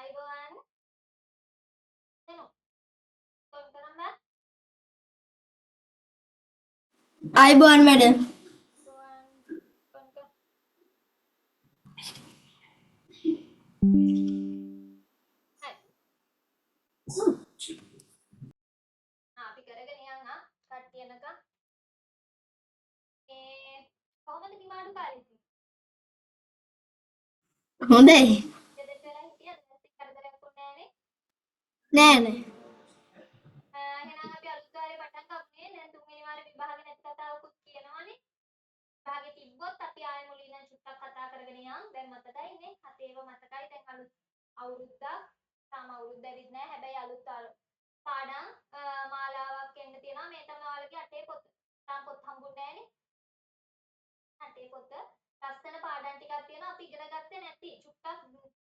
අයිබෝවන් දෙනු ෆෝන් කරන්න බෑ අයිබෝන් මැඩම් ගෝවන් ෆෝන් කර හරි අපි කරගෙන යන්න කට්ටිය එනකම් මේ කොහොමද නිමාඩු කාලේ හොඳයි දෙදෙට වෙලා හිටියද නැත්නම් කරදරයක් වුණේ නෑනේ එහෙනම් අපි අලුත් වාරේ පටන් ගන්නේ දැන් තුන්වෙනි වාරේ විභාගෙ නැති කතාවකුත් කියනවනේ විභාගෙ තිබ්බොත් අපි ආයෙ මුලින් ඉඳන් චුට්ටක් කතා කරගෙන යන් දැන් මතකයිනේ හතේව මතකයි දැන් අලුත් අවුරුද්දක් තාම අවුරුද්ද ඇවිත් නැහැ හැබැයි අලුත් පාඩම් මාලාවක් එන්න තියෙනවා මේ තමයි ඔයාලගේ අටේ පොත තාම පොත් හම්බුන්නේ නැහනේ අටේ පොත ලස්සන පාඩම් ටිකක් තියෙනවා අපි ඉගෙන ගත්තේ නැති චුට්ටක්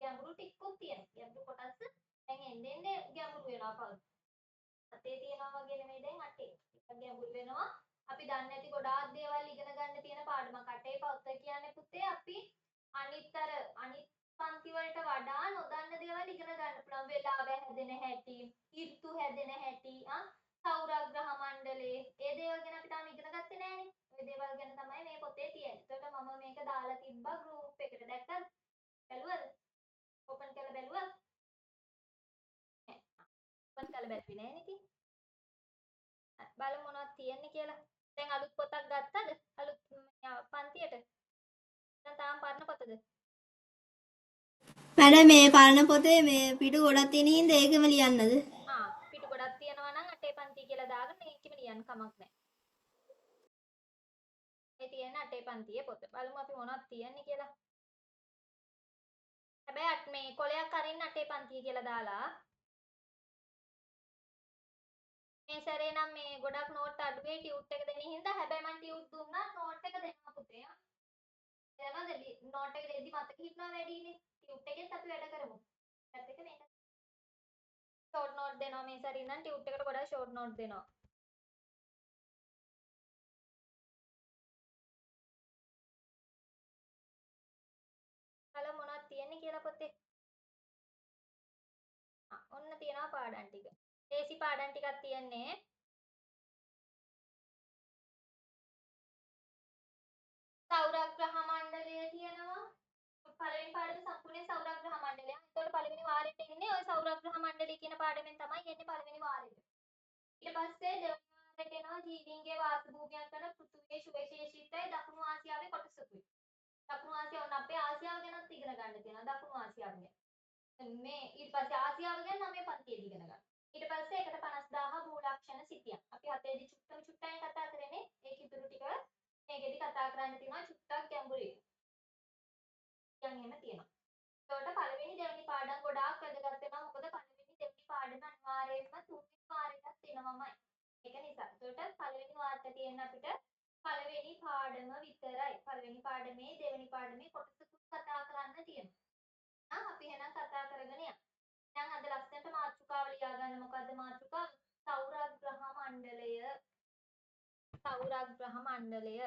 ගැඹුරු ටිකකුත් තියෙනවා ගැඹුරු කොටස් දැන් එන්නේ ගැඹුරු වෙනවා පව් අතේ තියෙනවා වගේ නෙමෙයි දැන් අටේ ටිකක් ගැඹුරු වෙනවා අපි දන්නේ නැති ගොඩාක් දේවල් ඉගෙන ගන්න තියෙන පාඩමක් අටේ පොත කියන්නේ පුතේ අපි අනිත් පන්ති වලට වඩා නොදන්න දේවල් ඉගෙන ගන්න පුළුවන් වෙලාව හැදෙන හැටි ඍතු හැදෙන හැටි සෞරග්‍රහ මණ්ඩලයේ ඒ දේවල් ගැන අපි තාම ඉගෙන ගත්තේ නැහනේ ওই දේවල් ගැන තමයි මේ පොතේ තියෙන්නේ ඒකට මම මේක දාලා තිබ්බා ගෲප් එකට දැක්කද බැලුවද ඕපන් කරලා බැලුවද ඕපන් කරලා බැලුවේ නෑනේ ඉතින් බලමු මොනවද තියෙන්නේ කියලා දැන් අලුත් පොතක් ගත්තද අලුත් පන්තියට දැන් තාම පරණ පොතද මැඩම් මේ පරණ පොතේ මේ පිටු ගොඩක් තියෙන හින්දා ඒකෙම ලියන්නද පිටු ගොඩක් තියෙනවා නම් අටේ පන්ති කියලා දාගෙන ඒකෙම ලියන්න කමක් නැහැ ඒ තියෙන අටේ පන්තියේ පොත බලමු අපි මොනවද තියන්නේ කියලා හැබැයි මේ කොලයක් අරින්න අටේ පන්තිය කියලා දාලා මේ සැරේ නම් මේ ගොඩක් නෝට් අඩුවේ ටියුට් එක දෙන හින්දා හැබැයි මම ටියුට් දුන්නා නෝට් එක දෙනවා පුතේ එනවාද නෝට් එක දෙද්දි මතක හිටිනවා වැඩිනේ ටියුට් එකෙත් අපි වැඩ කරමු ඒත් එක මේක ෂෝට් නෝට් දෙනවා මේ සැරේ නම් ටියුට් එකට ගොඩක් ෂෝට් නෝට් දෙනවා බලමු මොනවද තියෙන්නේ කියලා පොතේ ඔන්න තියෙනවා පාඩම් ටික දේසි පාඩම් ටිකක් තියෙන්නේ සෞරග්‍රහ මණ්ඩලය තියෙනවා පළවෙනි පාඩම සම්පූර්ණ සෞරග්‍රහ මණ්ඩලය. ඒතකොට පළවෙනි වාරෙට එන්නේ ওই සෞරග්‍රහ මණ්ඩලය කියන පාඩමෙන් තමයි එන්නේ පළවෙනි වාරෙට. ඊට පස්සේ දෙවෙනි වාරෙට එනවා ජීවීන්ගේ වාස භූමියක් කරන පෘථිවියේ සුවිශේෂීත්වය දකුණු ආසියාවේ කොටසකුයි. දකුණු ආසියාව ඕන අපේ ආසියාව ගැනත් ඉගෙන ගන්න තියෙනවා දකුණු ආසියාව ගැන. මේ ඊට පස්සේ ආසියාව ගැන 9 පන්තියේදී ඉගෙන ගන්න. ඊට පස්සේ 150,000 මූලාක්ෂණ සිතියම්. අපි හතේදී චුට්ටයි කතා කරන්නේ ඒක ඉතුරු ටික මේකෙදි කතා කරන්න තියෙනවා චුට්ටක් ගැඹුරුයි. දැන් එහෙම තියෙනවා. ඒකට පළවෙනි දෙවෙනි පාඩම් ගොඩාක් වැදගත් වෙනවා. මොකද පළවෙනි දෙවෙනි පාඩම අනිවාර්යයෙන්ම තුන්වෙනි වාරෙටත් එනවමයි. ඒක නිසා. ඒකට පළවෙනි වාරට තියෙන අපිට පළවෙනි පාඩම විතරයි. පළවෙනි පාඩමේ දෙවෙනි පාඩමේ කොටසකුත් කතා කරන්න තියෙනවා. අපි එහෙනම් කතා කරගෙන යමු. දැන් අද ලස්සනට මාතෘකාව ලියා ගන්න. මොකද්ද මාතෘකාව? සෞරග්‍රහ මණ්ඩලය. සෞරග්‍රහ මණ්ඩලය.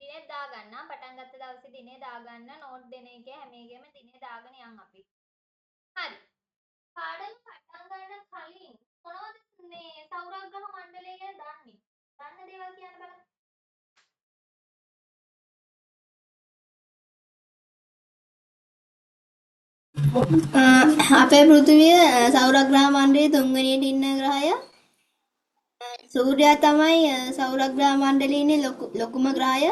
දිනේ දාගන්න පටන් ගත්ත දවසේ දිනේ දාගන්න නෝට් දෙන එකේ හැම එකෙම දිනේ දාගෙන යන් අපි. හරි. පාඩම පටන් ගන්න කලින් මොනවද මේ සෞරග්‍රහ මණ්ඩලය ගැන දන්නේ? දන්න දේවල් කියන්න බලන්න. අපේ පෘථිවිය සෞරග්‍රහ මණ්ඩලයේ තුන්වෙනියට ඉන්න ග්‍රහය. සූර්යයා තමයි සෞරග්‍රහ මණ්ඩලයේ ඉන්නේ ලොකුම ග්‍රහය.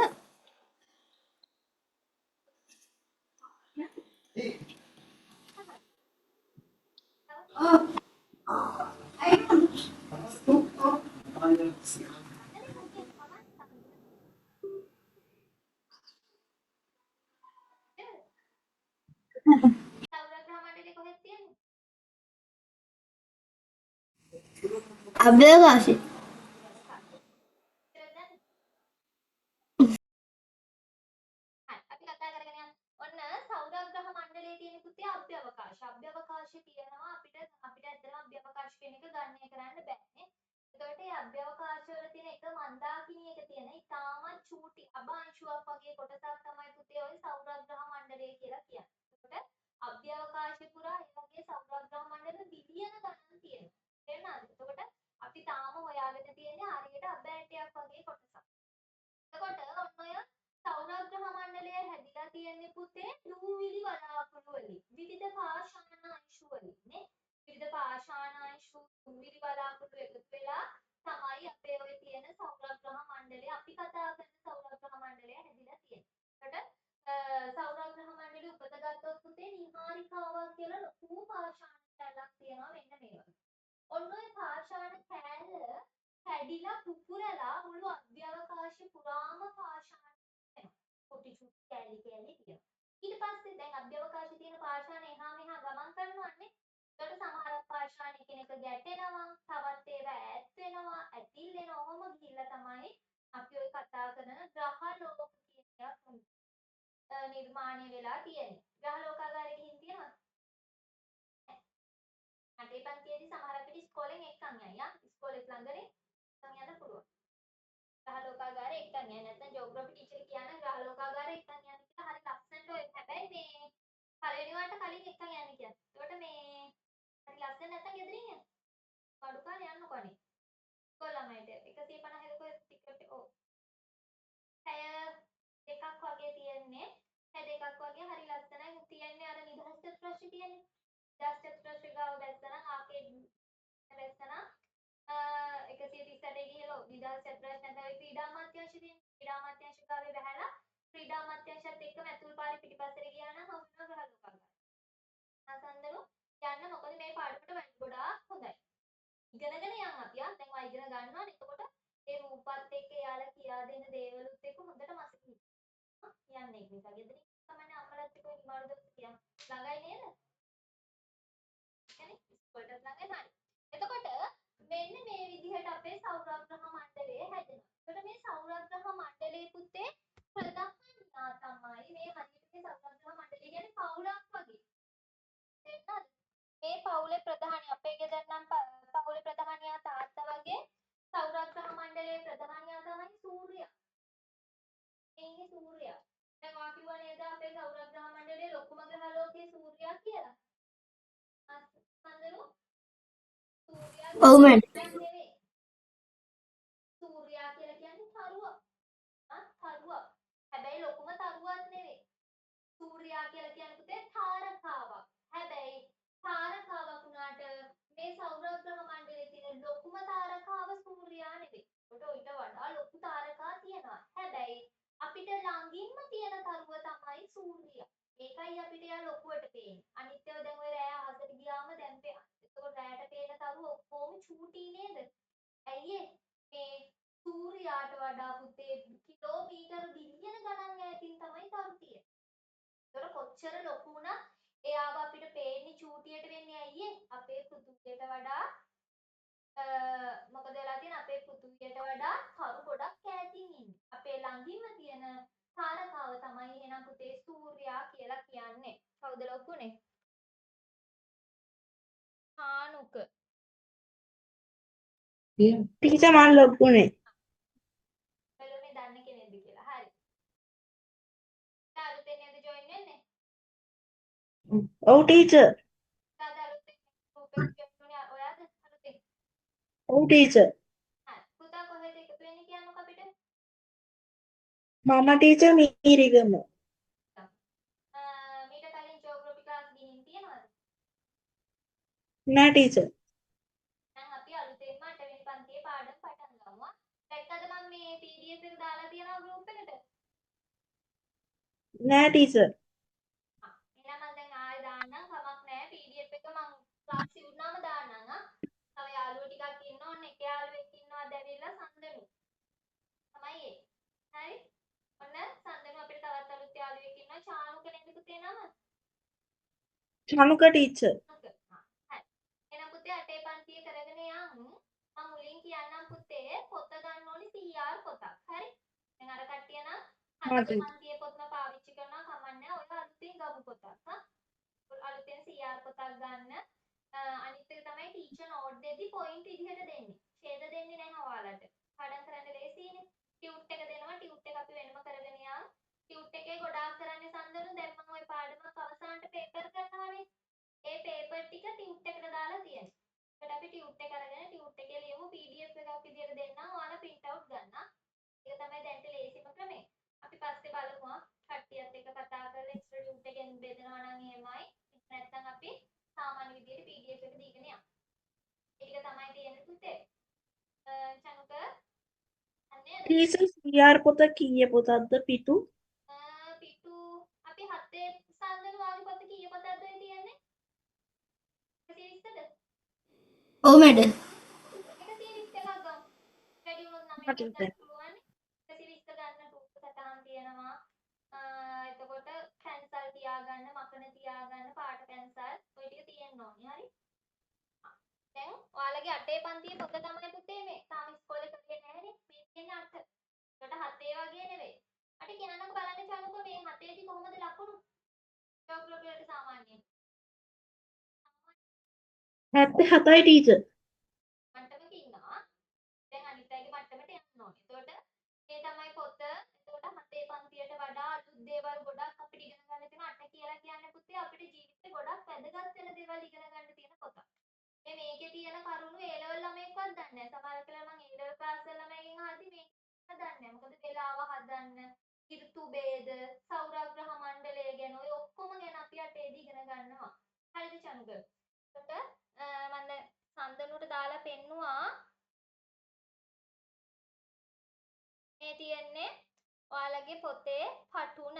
සෞරග්‍රහ මණ්ඩලය කොහෙද තියෙන්නේ? අභ්‍යවකාශය. අපි කතා කරගෙන යන්න. ඔන්න සෞරග්‍රහ මණ්ඩලයේ තියෙන පුතේ අභ්‍යවකාශ. අභ්‍යවකාශය තියෙනවා අපිට ඇත්තටම අභ්‍යවකාශ කියන එක ගණනය කරන්න බෑනේ. එතකොට මේ අභ්‍යවකාශ වල තියෙන එක මන්දාකිණි එක තියෙන ඉතාමත් චූටි අභාංශුවක් වගේ කොටසක් තමයි පුතේ ඔය සෞරග්‍රහ මණ්ඩලය කියලා කියන්නේ. එතකොට අභ්‍යවකාශය පුරා ඒ වගේ සෞරග්‍රහ මණ්ඩල බිලියන ගණන් තියෙනවා. තේරුණාද? එතකොට අපි තාම හොයාගෙන තියෙන්නේ හරියට අබ ඇටයක් වගේ කොටසක්. එතකොට ඔන්න ඔය සෞරග්‍රහ මණ්ඩලය හැදිලා තියෙන්නේ පුතේ දූවිලි වලාකුළු වලින්. විවිධ පාෂාණ අංශු වලින් නේ. විවිධ පාෂාණ අංශු දූවිලි වලාකුළු එකතු වෙලා තමයි අපේ ඔය තියෙන සෞරග්‍රහ මණ්ඩලය අපි කතා කරන සෞරග්‍රහ මණ්ඩලය හැදිලා තියෙන්නේ. එතකොට සෞරග්‍රහ මණ්ඩලය උපත ගත්තොත් පුතේ නිහාරිකාවක් කියලා ලොකු පාෂාණ කැලක් තියෙනවා මෙන්න මේ වගේ. ඔන්න ඔය පාෂාණ කැල හැදිලා පුපුරලා මුළු අභ්‍යවකාශය පුරාම පාෂාණ වෙනවා. කොටි චුටි කැලි තියෙනවා. ඊට පස්සේ දැන් අභ්‍යවකාශයේ තියෙන පාෂාණ එහා මෙහා ගමන් කරනවානේ. ඒකට සමහර පාෂාණ එකිනෙක ගැටෙනවා, තවත් ඒවා ඈත් වෙනවා, ඇතිල් වෙනවා. ඔහොම ගිහිල්ලා තමයි අපි ඔය කතා කරන ග්‍රහ ලෝක කියන එක නිර්මාණය වෙලා තියෙන්නේ. ග්‍රහ ලෝකාගාරේ ගිහින් තියෙනවද? අටේ පන්තියේදී සමහර අපිට ඉස්කෝලෙන් එක්කන් යයි යා. ඉස්කෝලේ ළඟනේ යන්න පුළුවන්. ග්‍රහ ලෝකාගාරේ එක්කන් යන්න. නැත්නම් ජියෝග්‍රැෆි ටීචර් කියන ග්‍රහ ලෝකාගාරේ එක්කන් යන්න කියලා හරි ලස්සනට ඔය හැබැයි මේ පළවෙනි වාරට කලින් එක්කන් යන්න කියලා. ඒකට මේ හරි ලස්සන නැත්නම් ගෙදරින් යන්න. කඩු කාලේ යන්නකෝ අනේ. කොළමයිට 150ක ටිකට් ඔව්. පැය දෙකක් වගේ තියෙන්නේ. පැය දෙකක් වගේ හරි ලස්සනයි තියෙන්නේ අර නිදහස් චතුරස්‍රය තියෙන්නේ. නිදහස් චතුරස්‍රය ගාව බැස්සනම් ආකේඩ් බැස්සනම් 138 ගිහලා නිදහස් චතුරස්‍රය නැත්නම් ක්‍රීඩා අමාත්‍යාංශ තියෙන. ක්‍රීඩා අමාත්‍යාංශ ගාවේ බහැලා ක්‍රීඩා අමාත්‍යාංශත් එක්කම ඇතුල් පාරේ පිටිපස්සට ගියා නම් හම්බුනා ග්‍රහ ලෝකාගාරය. ආසන්දරු යන්න මොකද මේ පාඩමට වැඩි ගොඩාක් හොඳයි. ඉගෙනගෙන යන්න අපි දැන් ඔය ඉගෙන ගන්නවානේ. එතකොට ඒ රූපත් එක්ක එයාලා කියා දෙන දේවලුත් එක්ක හොඳට මතක යන්නේ ඒක නිසා ගෙදරින් තමයි අම්මලාත් එක්ක නිමාඩු දොස් කියන්නේ. ළඟයි නේද? يعني ඉස්කෝලේට ළඟයි හරි. එතකොට මෙන්න මේ විදිහට අපේ සෞරග්‍රහ මණ්ඩලය හැදෙනවා. එතකොට මේ සෞරග්‍රහ මණ්ඩලයේ පුතේ ප්‍රධානියා තමයි මේ හරියට මේ සෞරග්‍රහ මණ්ඩලය කියන්නේ පවුලක් වගේ. තේරුණාද? මේ පවුලේ ප්‍රධානියා අපේ ගෙදර නම් පවුලේ ප්‍රධානියා තාත්තා වගේ සෞරග්‍රහ මණ්ඩලයේ ප්‍රධානියා තමයි සූර්යයා. ඉන්නේ සූර්යයා. දැන් ඔයා කිව්වා නේද අපේ සෞරග්‍රහ මණ්ඩලයේ ලොකුම ග්‍රහ ලෝකයේ සූර්යයා කියලා. අස්මන්දරු සූර්යයා ඔව් මෑඩම්. නෙවෙයි. සූර්යයා කියලා කියන්නේ තරුවක්. තරුවක්. හැබැයි ලොකුම තරුවක් නෙවෙයි. සූර්යයා කියලා කියන්නේ පුතේ තාරකාවක්. හැබැයි තාරකාවක් වුණාට මේ සෞරග්‍රහ මණ්ඩලයේ තියෙන ලොකුම තාරකාව සූර්යයා නෙවෙයි. ඒකට ඊට වඩා ලොකු තාරකා තියෙනවා. හැබැයි අපිට ළඟින්ම තියෙන තරුව තමයි සූර්යයා. ඒකයි අපිට යා ලොකුවට පේන්නේ. අනිත් ඒවා දැන් ඔය රෑ අහසට ගියාම දැන් එතකොට රෑට පේන තරුව ඔක්කොම චූටි නේද? ඇයි මේ සූර්යයාට වඩා පුතේ කිලෝමීටර් බිලියන ගණන් ඈතින් තමයි තරු තියෙන්නේ. ඒතර කොච්චර ලොකු වුණත් එයාව අපිට පේන්නේ චූටියට වෙන්නේ ඇයි අපේ පෘථුවියට වඩා මොකද වෙලා තියෙන්නේ අපේ පෘථුවියට වඩා තරු ගොඩක් ඈතින් ඉන්නේ. අපේ ළඟින්ම තියෙන තාරකාව තමයි එහෙනම් පුතේ සූර්යයා කියලා කියන්නේ. කවුද ලොකුනේ? හානුක. ටීචර් මම ලොකුනේ. බලමු දන්නේ කෙනෙක්ද කියලා. හරි. අලුතෙන් නේද ජොයින් වෙන්නේ? ඔව් ටීචර්. අලුතෙන් ගෲප් එකට යන්නේ ඔයාද අලුතෙන්? ඔව් ටීචර්. හරි. පුතා කොහෙද එකතු වෙන්නේ කියන්නකෝ අපිට? මම ටීචර් මීරිගම. මීට කලින් ජියෝග්‍රැෆි ක්ලාස් ගිහින් තියෙනවද? නෑ ටීචර්. දැන් අපි අලුතෙන්ම 8 වෙනි පන්තියේ පාඩම් පටන් ගමු. දැක්කද මම මේ PDF එක දාලා තියෙනවා group එකට? නෑ ටීචර්. එහෙනම් මම දැන් ආයෙ දාන්නම් කමක් නැහැ. PDF එක මම ක්ලාස් ඉවරනම දාන්නම්. තව යාළුවෝ ටිකක් ඉන්නෝනේ. එක යාළුවෙක් ඉන්නවද ඇවිල්ලා සඳනු. තමයි ඒ. හරි? ඔන්න සඳනු අපිට තවත් අලුත් යාළුවෙක් ඉන්නවා. චානුක නේද පුතේ නම? චනුක ටීචර්. හරි. එහෙනම් පුතේ 8 පන්තිය කරගෙන යමු. මම මුලින් කියන්නම් පුතේ පොත ගන්න ඕනි CR පොතක්. හරි? දැන් අර කට්ටිය නම් හා හතර ටීචර්. පන්තියේ පොත්ම පාවිච්චි කරනවා කමන්නේ. ඔය අලුතෙන් ගමු පොතක්. අලුතෙන් CR පොතක් ගන්න. අනිත් එක තමයි ටීචර් නෝට් දෙද්දි පොයින්ට් විදිහට දෙන්නේ. ඡේද දෙන්නේ නැහැ ඔයාලට. පාඩම් කරන්න ලේසියිනේ. ටියුට් එක දෙනවා. ටියුට් එක අපි වෙනම කරගෙන යනවා. ටියුට් එකේ ගොඩාක් කරන්නේ සඳහන් දැන් මම ওই පාඩමක් අවසානට පේපර් කරනවානේ. ඒ පේපර් ටික ටියුට් එකට දාලා තියෙනවා. ඒකට අපි ටියුට් එක අරගෙන ටියුට් එකේ ලියමු PDF එකක් විදිහට දෙන්නම්. ඔයාලා print out ගන්න. ඒක තමයි දැන්ට ලේසිම ක්‍රමය. අපි පස්සේ බලමු කට්ටියත් එක්ක කතා කරලා ඉන්ස්ටිටියුට් එකෙන් බෙදනවා නම් එහෙමයි. නැත්නම් අපි සාමාන්‍ය විදිහට PDF එක දීගෙන යමු. ඒක තමයි තියෙන්නේ පුතේ. චනුක අන්නේද? ටීචර් CR පොත කීයේ පොතක්ද පිටු? පිටු අපි 7 සඳහන් වාගේ පොත කීය පොතක්ද තියෙන්නේ? 120ද? ඔව් මැඩම්. 120 එකක් ගමු. වැඩි වුණොත් 9 හා එකක් ටීචර්. ගන්න පුළුවන්. 120 ගන්න ටූප් සටහන් තියෙනවා. එතකොට පැන්සල් තියාගන්න, මකන තියාගන්න, පාට පැන්සල් ඔය ටික තියෙන්න ඕනේ. හරි? දැන් ඔයාලගේ 8 පන්තියේ පොත තමයි පුතේ මේ. තාම ඉස්කෝලේ කරේ නැහැනේ. මේ තියෙන්නේ 8. ඒකට 7 වගේ නෙවෙයි. අට කියන්නකො බලන්න චනුකෝ මේ 7 දී කොහොමද ලකුණු? ජෝග්‍රෆි වලට සාමාන්‍යයෙන්. 77යි ටීචර්. මට්ටමක ඉන්නවා. දැන් අනිත් අයගේ මට්ටමට යන්න ඕනේ. එතකොට මේ තමයි පොත. එතකොට 7 පන්තියට වඩා අලුත් දේවල් ගොඩක් අපිට ඉගෙන ගන්න තියෙනවා. 8 කියලා කියන්නේ පුතේ අපිට ජීවිතේ ගොඩක් වැදගත් වෙන දේවල් ඉගෙන ගන්න තියෙන පොතක්. මේකේ තියෙන කරුණු A level ළමයෙක්වත් දන්නේ නැහැ. සමහර වෙලාවට මම A level පාස් කරන ළමයිගෙන් අහද්දි මේක දන්නේ නැහැ. මොකද වෙලාව හදන්න, ඍතු භේද, සෞරග්‍රහ මණ්ඩලය ගැන ඔය ඔක්කොම ගැන අපි අටේදී ඉගෙන ගන්නවා. හරිද චනුක? එතකොට මම දැන් සඳනුට දාලා පෙන්නුවා මේ තියෙන්නේ ඔයාලගේ පොතේ පටුන.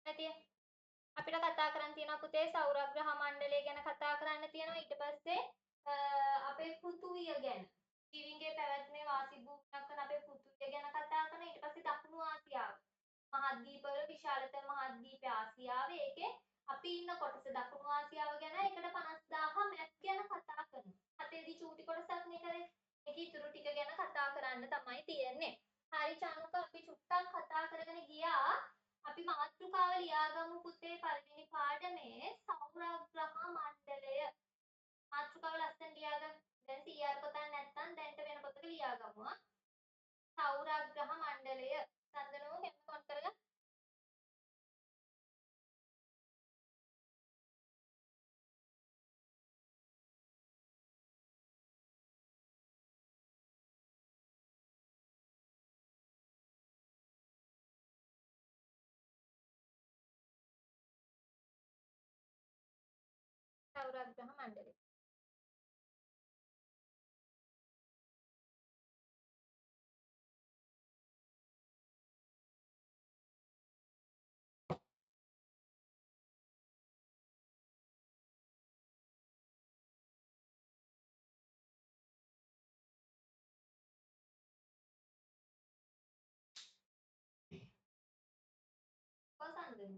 නැතිය අපිට කතා කරන්න තියෙනවා පුතේ සෞරග්‍රහ මණ්ඩලය ගැන කතා කරන්න තියෙනවා. ඊට පස්සේ අපේ පෘථුවිය ගැන ජීවින්ගේ පැවැත්මේ වාසි භූමියක් කරන අපේ පෘථුවිය ගැන කතා කරනවා. ඊට පස්සේ දකුණු ආසියාව මහද්වීපවල විශාලතම මහද්වීපය ආසියාවේ. ඒකේ අපි ඉන්න කොටස දකුණු ආසියාව ගැන එකට 50000 මැප් ගැන කතා කරනවා. හතේදී චූටි කොටසක් නේ කරේ. ඒක ඉතුරු ටික ගැන කතා කරන්න තමයි තියෙන්නේ. හරි චනුක අපි චුට්ටක් කතා කරගෙන ගියා. අපි මාතෘකාව ලියාගමු පුතේ පළවෙනි පාඩමේ සෞරග්‍රහ මණ්ඩලය. මාතෘකාව ලස්සන ලියාගන්න. දැන් CR පොතක් නැත්නම් දැන්ට වෙන පොතක ලියාගමු. සෞරග්‍රහ මණ්ඩලය. සඳනෝ කැම කොන් කරගන්න. සෞරග්‍රහ මණ්ඩලය. කොසන්දනෝ.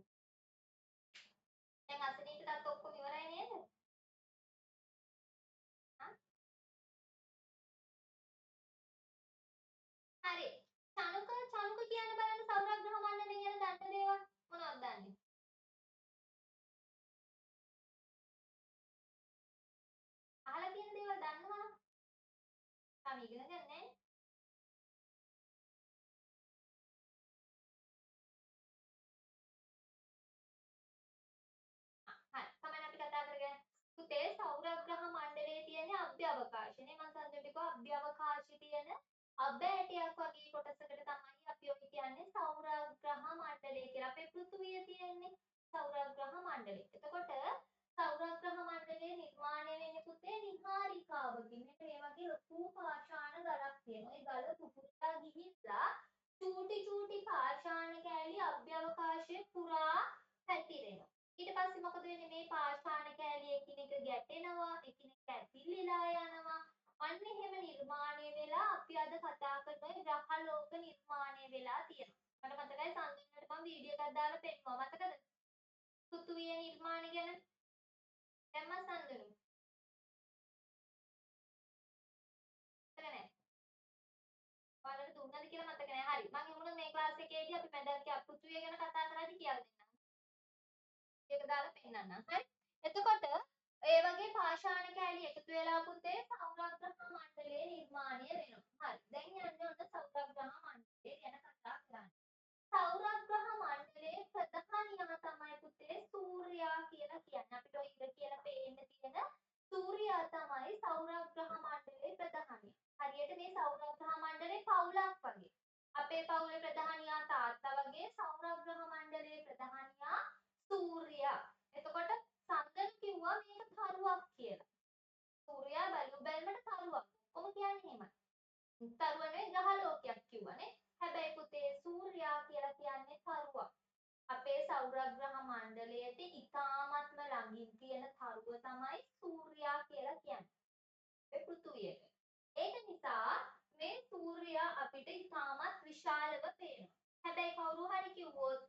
දැන් අසනීපටත් ඔක්කොම ඉවරයි නේද? හරි. චනුක කියන්න බලන්න සෞරග්‍රහ මණ්ඩලය ගැන දන්න දේවල් මොනවද දන්නේ? අහලා තියෙන දේවල් දන්නවනම් තාම ඉගෙන ගන්න නැහැ. හරි. තමයි අපි කතා කරගෙන පුතේ සෞරග්‍රහ මණ්ඩලයේ තියෙන අභ්‍යවකාශනේ මම සඳහන් කිව්වා අභ්‍යවකාශයේ තියෙන අබෑටයක් වගේ කොටසකට තමයි අපි ඔය කියන්නේ සෞරග්‍රහ මණ්ඩලය කියලා. අපේ පෘථිවිය තියෙන්නේ සෞරග්‍රහ මණ්ඩලය. එතකොට සෞරග්‍රහ මණ්ඩලය නිර්මාණය වෙන්නේ පුතේ නිහාරිකාවකින්. මේ වගේ ලොකු පාෂාණ ගලක් තියෙනවා. ඒ ගල පුපුරලා ගිහිල්ලා චූටි පාෂාණ කෑලි අභ්‍යවකාශයේ පුරා පැතිරෙනවා. ඊට පස්සේ මොකද වෙන්නේ? මේ පාෂාණ කෑලි එකිනෙක ගැටෙනවා, එකිනෙක ඇතිලිලා යනවා. අන්න එහෙම නිර්මාණය වෙලා අපි අද කතා කරන ග්‍රහලෝක නිර්මාණය වෙලා තියෙනවා. මට මතකයි සංගණකට මම වීඩියෝ එකක් දාලා පෙන්නුවා. මතකද? පෘථුවිය නිර්මාණය ගැන දැම්ම සංගණු. මතක නැහැ. ඔයාලට දුන්නද කියලා මතක නැහැ. හරි. මම එමුණු මේ ක්ලාස් එකේදී අපි මැදක් පෘථුවිය ගැන කතා කරද්දී කියලා දෙන්නම්. ඒක දාලා පෙන්නන්නම්. හරි. එතකොට ඒ වගේ පාෂාණ කෑලි එකතු වෙලා පුතේ සෞරග්‍රහ මණ්ඩලය නිර්මාණය වෙනවා. හරි. දැන් යන්නේ ඔන්න සෞරග්‍රහ මණ්ඩලය ගැන කතා කරන්න. සෞරග්‍රහ මණ්ඩලයේ ප්‍රධානියා තමයි පුතේ සූර්යයා කියලා කියන්නේ. අපිට ඔය ඉර කියලා පේන්න තියෙන සූර්යයා තමයි සෞරග්‍රහ මණ්ඩලයේ ප්‍රධානියා. හරියට මේ සෞරග්‍රහ මණ්ඩලේ පවුලක් වගේ. අපේ පවුලේ ප්‍රධානියා තාත්තා වගේ සෞරග්‍රහ මණ්ඩලයේ ප්‍රධානියා සූර්යයා. එතකොට සංගම් කිව්වා මේක තරුවක් කියලා. සූර්යයා බැලුමට තරුවක්. කොහොම කියන්නේ එහෙමයි. තරුවනේ ග්‍රහ ලෝකයක් කිව්වනේ. හැබැයි පුතේ සූර්යයා කියලා කියන්නේ තරුවක්. අපේ සෞරග්‍රහ මණ්ඩලයට ඉතාමත්ම ළඟින් තියෙන තරුව තමයි සූර්යයා කියලා කියන්නේ. ඒ පෘථුවියට. ඒක නිසා මේ සූර්යයා අපිට ඉතාමත් විශාලව පේනවා. හැබැයි කවුරු හරි කිව්වොත්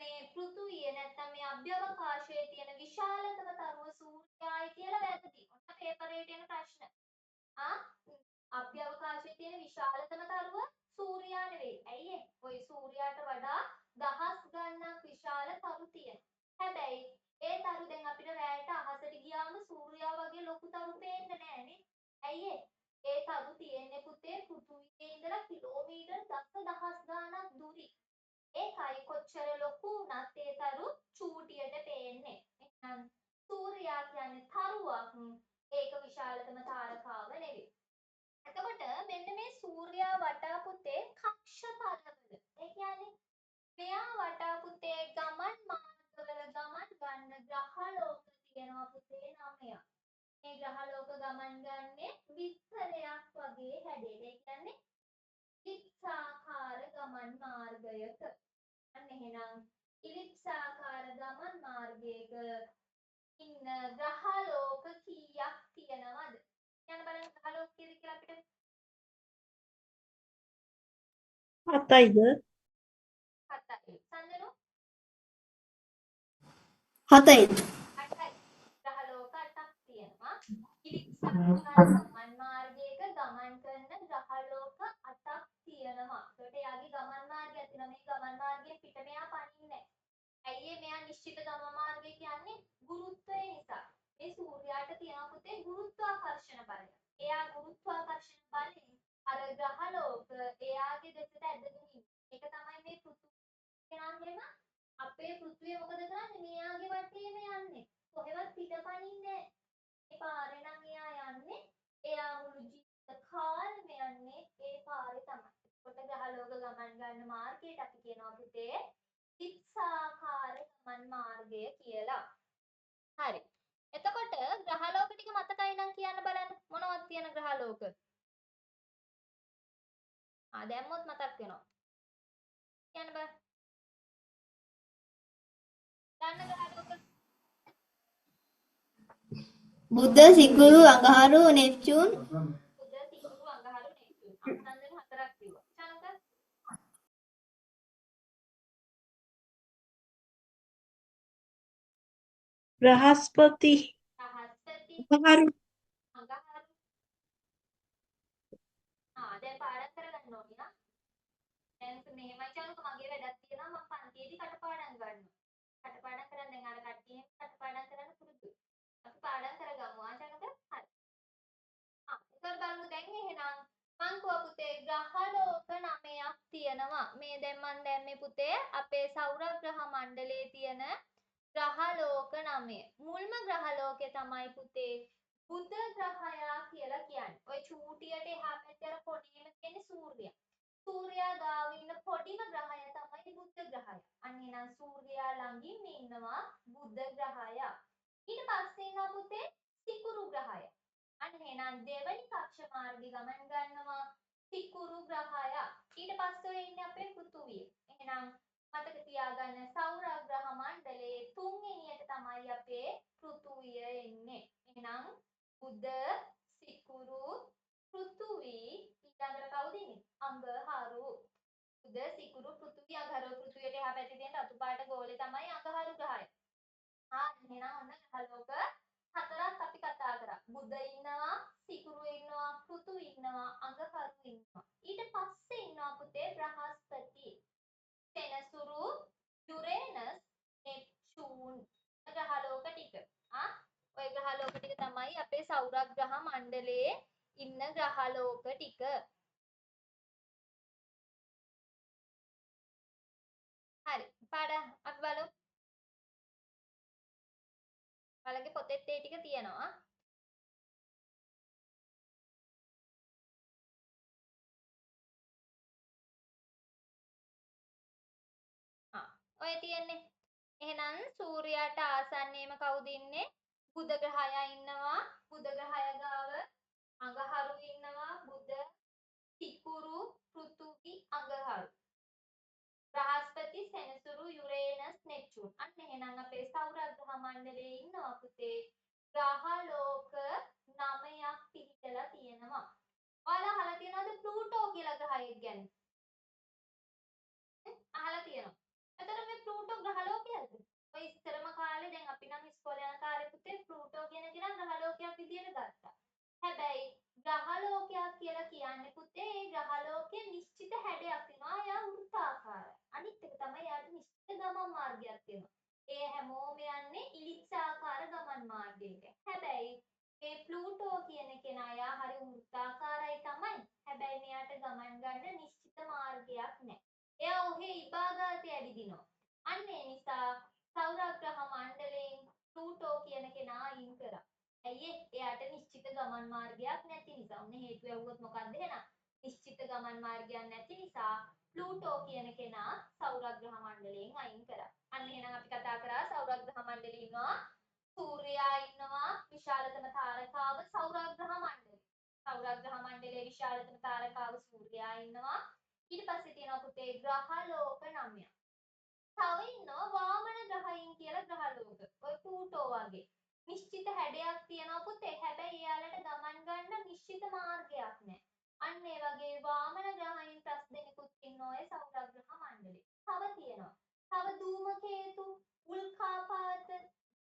මේ පෘථුවිය නැත්නම් මේ අභ්‍යවකාශයේ තියෙන විශාලතම තරුව සූර්යයායි කියලා වැරදි. ඔන්න පේපරේට එන ප්‍රශ්න. අභ්‍යවකාශයේ තියෙන විශාලතම තරුව සූර්යයා නෙවෙයි. ඇයි ඔය සූර්යාට වඩා දහස් ගණනක් විශාල තරු තියෙනවා. හැබැයි ඒ තරු දැන් අපිට රැයට අහසට ගියාම සූර්යයා වගේ ලොකු තරු පේන්නේ නැහනේ. ඇයි ඒ තරු තියෙන්නේ පුතේ පෘථුවියේ ඉඳලා කිලෝමීටර් දහස් ගණනක් දුරින්. ඒකයි කොච්චර ලොකු වුණත් ඒ තරු චූටියට පේන්නේ. එහෙනම් සූර්යයා කියන්නේ තරුවක්. ඒක විශාලතම තාරකාව නෙවෙයි. එතකොට මෙන්න මේ සූර්යයා වටා පුතේ කක්ෂ තලවල. ඒ කියන්නේ මෙයා වටා පුතේ ගමන් මාර්ගවල ගමන් ගන්න ග්‍රහලෝක තියෙනවා පුතේ 9ක්. මේ ග්‍රහලෝක ගමන් ගන්නේ විස්තරයක් වගේ හැඩයට. ඒ කියන්නේ ඉලිප්සාකාර ගමන් මාර්ගයක. අන්න එහෙනම් ඉලිප්සාකාර ගමන් මාර්ගයක ඉන්න ග්‍රහලෝක කීයක් තියෙනවද? යන බලන්න ග්‍රහලෝක කීයද කියලා අපිට 7යිද? 7යි. සංජනෝ 7යි. 8යි. ග්‍රහලෝක 8ක් තියෙනවා. ඉලිප්සාකාර ගමන් මාර්ගයක ගමන් කරන ග්‍රහලෝක 8ක් තියෙනවා. ඒකට යාගේ ගමන් මාර්ගයක් තියෙනවා. මේ ගමන් මාර්ගයෙන් පිට මෙයා පනින්නේ නැහැ. ඇයි මෙයා නිශ්චිත ගමන් මාර්ගය කියන්නේ ගුරුත්වය නිසා. මේ සූර්යාට තියෙන පුතේ ගුරුත්වාකර්ෂණ බලය. එයා ගුරුත්වාකර්ෂණ බලයෙන් අර ග්‍රහලෝක එයාගේ දෙසට ඇදගෙන ඉන්නේ. ඒක තමයි මේ පෘථිවිය කියනවාම අපේ පෘථිවිය මොකද කරන්නේ? මෙයාගේ වටේම යන්නේ. කොහෙවත් පිටපනින්නේ නැහැ. මේ පාරේ නම් එයා යන්නේ. එයා මුළු ජීවිත කාලෙම යන්නේ ඒ පාරේ තමයි. කොට ග්‍රහලෝක ගමන් ගන්න මාර්ගයට අපි කියනවා පුතේ ඉලිප්සාකාර ගමන් මාර්ගය කියලා. හරි. එතකොට ග්‍රහලෝක ටික මතකයි නම් කියන්න බලන්න මොනවද තියෙන ග්‍රහලෝක? දැම්මොත් මතක් වෙනවා. කියන්න බෑ. ගන්න ග්‍රහලෝක බුධ, සිකුරු, අඟහරු, නෙප්චූන්. බුධ, සිකුරු, අඟහරු, නෙප්චූන්. අංශන 4ක් කිව්වා. චනක බ්‍රහස්පති, බ්‍රහස්පති, අඟහරු, අඟහරු. දැන් පාඩම් කරගන්න ඕනේ නා. දැන් මෙහෙමයි චනක මගේ වැඩක් තියෙනවා මම පන්තියේදී කටපාඩම් ගන්නවා. කටපාඩම් කරන් දැන් අර කට්ටියෙන් කටපාඩම් කරන්න පුරුදු. අපි පාඩම් කරගමු ආචනක. හරි. ඉතින් බලමු දැන් එහෙනම් මං කිව්වා පුතේ ග්‍රහලෝක 9ක් තියෙනවා. මේ දැන් මං දැම්මේ පුතේ අපේ සෞරග්‍රහ මණ්ඩලයේ තියෙන ග්‍රහලෝක 9. මුල්ම ග්‍රහලෝකේ තමයි පුතේ බුධ ග්‍රහයා කියලා කියන්නේ. ඔය චූටියට එහා පැත්තේ අර කොණේම තියෙන සූර්ය සූර්යයා ගාව ඉන්න පොඩිම ග්‍රහය තමයි බුධ ග්‍රහය. අන්න එහෙනම් සූර්යයා ළඟින් ඉන්නවා බුධ ග්‍රහය. ඊට පස්සේ ඉන්නවා පුතේ සිකුරු ග්‍රහය. අන්න එහෙනම් දෙවනි කක්ෂ මාර්ගය ගමන් ගන්නවා සිකුරු ග්‍රහය. ඊට පස්සේ ඉන්නේ අපේ පෘථුවිය. එහෙනම් මතක තියාගන්න සෞර ග්‍රහ මණ්ඩලයේ තුන්වෙනියට තමයි අපේ පෘථුවිය එන්නේ. එහෙනම් බුධ සිකුරු පෘථුවි ඊළඟට කවුද ඉන්නේ? අඟහරු. බුධ සිකුරු පෘථුවි අඟහරු. පෘථුවියට එහා පැත්තේ තියෙන රතු පාට ගෝලය තමයි අඟහරු ග්‍රහය. එහෙනම් ඔන්න ග්‍රහලෝක හතරක් අපි කතා කරා. බුධ ඉන්නවා, සිකුරු ඉන්නවා, පෘථුවි ඉන්නවා, අඟහරු ඉන්නවා. ඊට පස්සේ ඉන්නවා පුතේ බ්‍රහස්පති, සෙනසුරු, යුරේනස්, නෙප්චූන් ග්‍රහලෝක ටික. ඔය ග්‍රහලෝක ටික තමයි අපේ සෞර ග්‍රහ මණ්ඩලයේ ඉන්න ග්‍රහලෝක ටික. හරි. පාඩම් අපි බලමු. ඔයාලගේ පොතේත් ඒ ටික තියෙනවා. ඔය තියෙන්නේ. එහෙනම් සූර්යයාට ආසන්නයේම කවුද ඉන්නේ? බුධ ග්‍රහයා ඉන්නවා. බුධ ග්‍රහය ගාව අඟහරු ඉන්නවා. බුධ සිකුරු පෘථුවි අඟහරු. බ්‍රහස්පති සෙනසුරු යුරේනස් නෙප්චූන්. අන්න එහෙනම් අපේ සෞර ග්‍රහ මණ්ඩලයේ ඉන්නවා පුතේ ග්‍රහලෝක 9ක් පිහිටලා තියෙනවා. ඔයාලා අහලා තියෙනවද ප්ලූටෝ කියලා ග්‍රහයෙක් ගැන? අහලා තියෙනවා. එතකොට මේ ප්ලූටෝ ග්‍රහලෝකයක්ද? ඔය ඉස්සරම කාලේ දැන් අපි නම් ඉස්කෝලේ යන කාලේ පුතේ ප්ලූටෝ කියන කෙනා ග්‍රහලෝකයක් විදියට ගත්තා. හැබැයි ග්‍රහලෝකයක් කියලා කියන්නේ පුතේ ඒ ග්‍රහලෝකයේ නිශ්චිත හැඩයක් තියෙනවා. එයා වෘත්තාකාරයි. අනිත් එක තමයි යාට නිශ්චිත ගමන් මාර්ගයක් තියෙනවා. ඒ හැමෝම යන්නේ ඉලිප්සාකාර ගමන් මාර්ගයක. හැබැයි මේ ප්ලූටෝ කියන කෙනා යා හරි වෘත්තාකාරයි තමයි. හැබැයි මෙයාට ගමන් ගන්න නිශ්චිත මාර්ගයක් නැහැ. එයා ඔහේ ඉබාගාතේ ඇවිදිනවා. අන්න ඒ නිසා සෞර ග්‍රහ මණ්ඩලයෙන් ප්ලූටෝ කියන කෙනා අයින් කරා. ඇයි එයාට නිශ්චිත ගමන් මාර්ගයක් නැති නිසා. ඔන්න හේතුව ඇහුවොත් මොකක්ද එහෙනම්? නිශ්චිත ගමන් මාර්ගයක් නැති නිසා ප්ලූටෝ කියන කෙනා සෞර ග්‍රහ මණ්ඩලයෙන් අයින් කරා. අන්න එහෙනම් අපි කතා කරා සෞර ග්‍රහ මණ්ඩලේ ඉන්නවා සූර්යයා ඉන්නවා විශාලතම තාරකාව සෞර ග්‍රහ මණ්ඩලය. සෞර ග්‍රහ මණ්ඩලයේ විශාලතම තාරකාව සූර්යයා ඉන්නවා. ඊට පස්සේ තියෙනවා පුතේ ග්‍රහලෝක 9ක්. තව ඉන්නවා වාමන ග්‍රහයින් කියලා ග්‍රහලෝක. ඔය ප්ලූටෝ වගේ. නිශ්චිත හැඩයක් තියෙනවා පුතේ. හැබැයි එයාලට ගමන් ගන්න නිශ්චිත මාර්ගයක් නැහැ. අන්න ඒ වගේ වාමන ග්‍රහයින් 5 දෙනෙකුත් ඉන්නවා ඒ සෞර ග්‍රහ මණ්ඩලේ. තව තියෙනවා. තව ධූමකේතු, උල්කාපාත,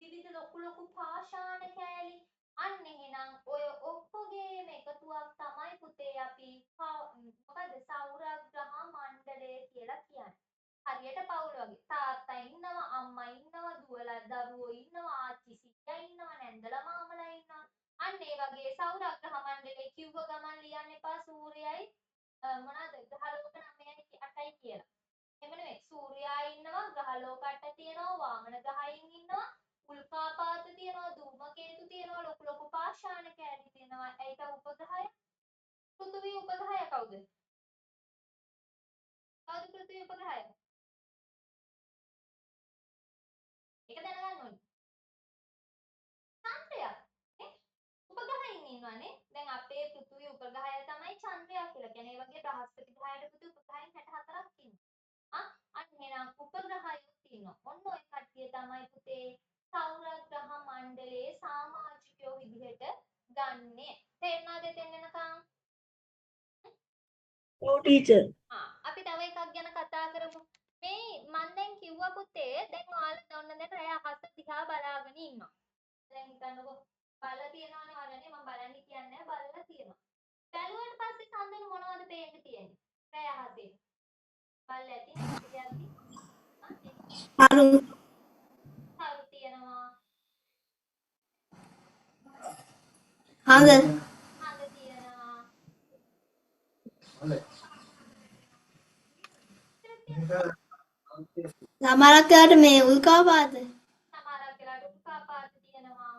විවිධ ලොකු පාෂාණ කෑලි. අන්න එහෙනම් ඔය ඔක්කොගේම එකතුවක් තමයි පුතේ අපි මොකද සෞර ග්‍රහ මණ්ඩලය කියලා කියන්නේ. හරියට පවුල වගේ. තාත්තා ඉන්නවා, අම්මා ඉන්නවා, දුවලා දරුවෝ ඉන්නවා, ආච්චි සීයා ඉන්නවා, නැන්දලා මාමලා ඉන්නවා. අන්න ඒ වගේ සෞර ග්‍රහ මණ්ඩලයේ කිව්ව ගමන් ලියන්න එපා සූර්යයයි මොනවාද ග්‍රහලෝක 9යි 8යි කියලා. එහෙම නෙවෙයි. සූර්යයා ඉන්නවා, ග්‍රහලෝක 8 තියෙනවා, වාමන ග්‍රහයින් ඉන්නවා, උල්කාපාත තියෙනවා, ධූමකේතු තියෙනවා, ලොකු පාෂාණ කෑලි තියෙනවා. ඒක උපග්‍රහය. පෘථිවි උපග්‍රහය කවුද? කවුද පෘථිවි උපග්‍රහය? ඒක දැනගන්න ඕනේ. චන්ද්‍රයා නේ උපග්‍රහයින් ඉන්නවනේ. දැන් අපේ පෘථිවි උපග්‍රහය තමයි චන්ද්‍රයා කියලා කියන්නේ. ඒ වගේ බ්‍රහස්පති ග්‍රහයට පුතේ උපග්‍රහයින් 64ක් ඉන්නවා. අන්න එහෙනම් උපග්‍රහයොත් ඉන්නවා. ඔන්න ඔය කට්ටිය තමයි පුතේ සෞර ග්‍රහ මණ්ඩලයේ සමාජිකයෝ විදිහට ගන්නෙ. තේරුණාද එතෙන් එනකම්? ඔව් ටීචර්. අපි තව එකක් ගැන කතා කරමු. මේ මම දැන් කිව්වා පුතේ දැන් ඔයාලා ඔන්න දැන් රෑ අහස දිහා බලාගෙන ඉන්නවා. දැන් හිතන්නකෝ බලලා තියනවනේ වරනේ මම බලන්න කියන්නේ බලලා තියනවා. බැලුවාට පස්සේ සම්දෙන මොනවද පේන්න තියෙන්නේ? රෑ අහසේ. බලලා ඇති නේද? හරු හරු තියනවා. හඳ හඳ තියනවා. සමහරක් වෙලාවට මේ උල්කාපාත සමහරක් වෙලාවට උල්කාපාත තියනවා.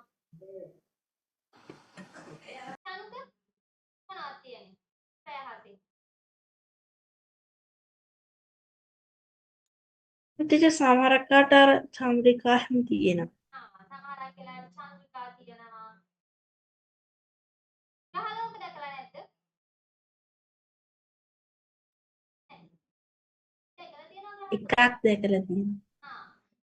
මොනවද තියෙන්නේ? රෑ අහසේ. ටීචර් සමහරක් කාට අර චන්ද්‍රිකා හැම තියෙනවා. සමහරක් වෙලාවට චන්ද්‍රිකා තියෙනවා. ග්‍රහලෝක දැකලා නැද්ද? දැකලා තියෙනවා ග්‍රහලෝක. එකක් දැකලා තියෙනවා.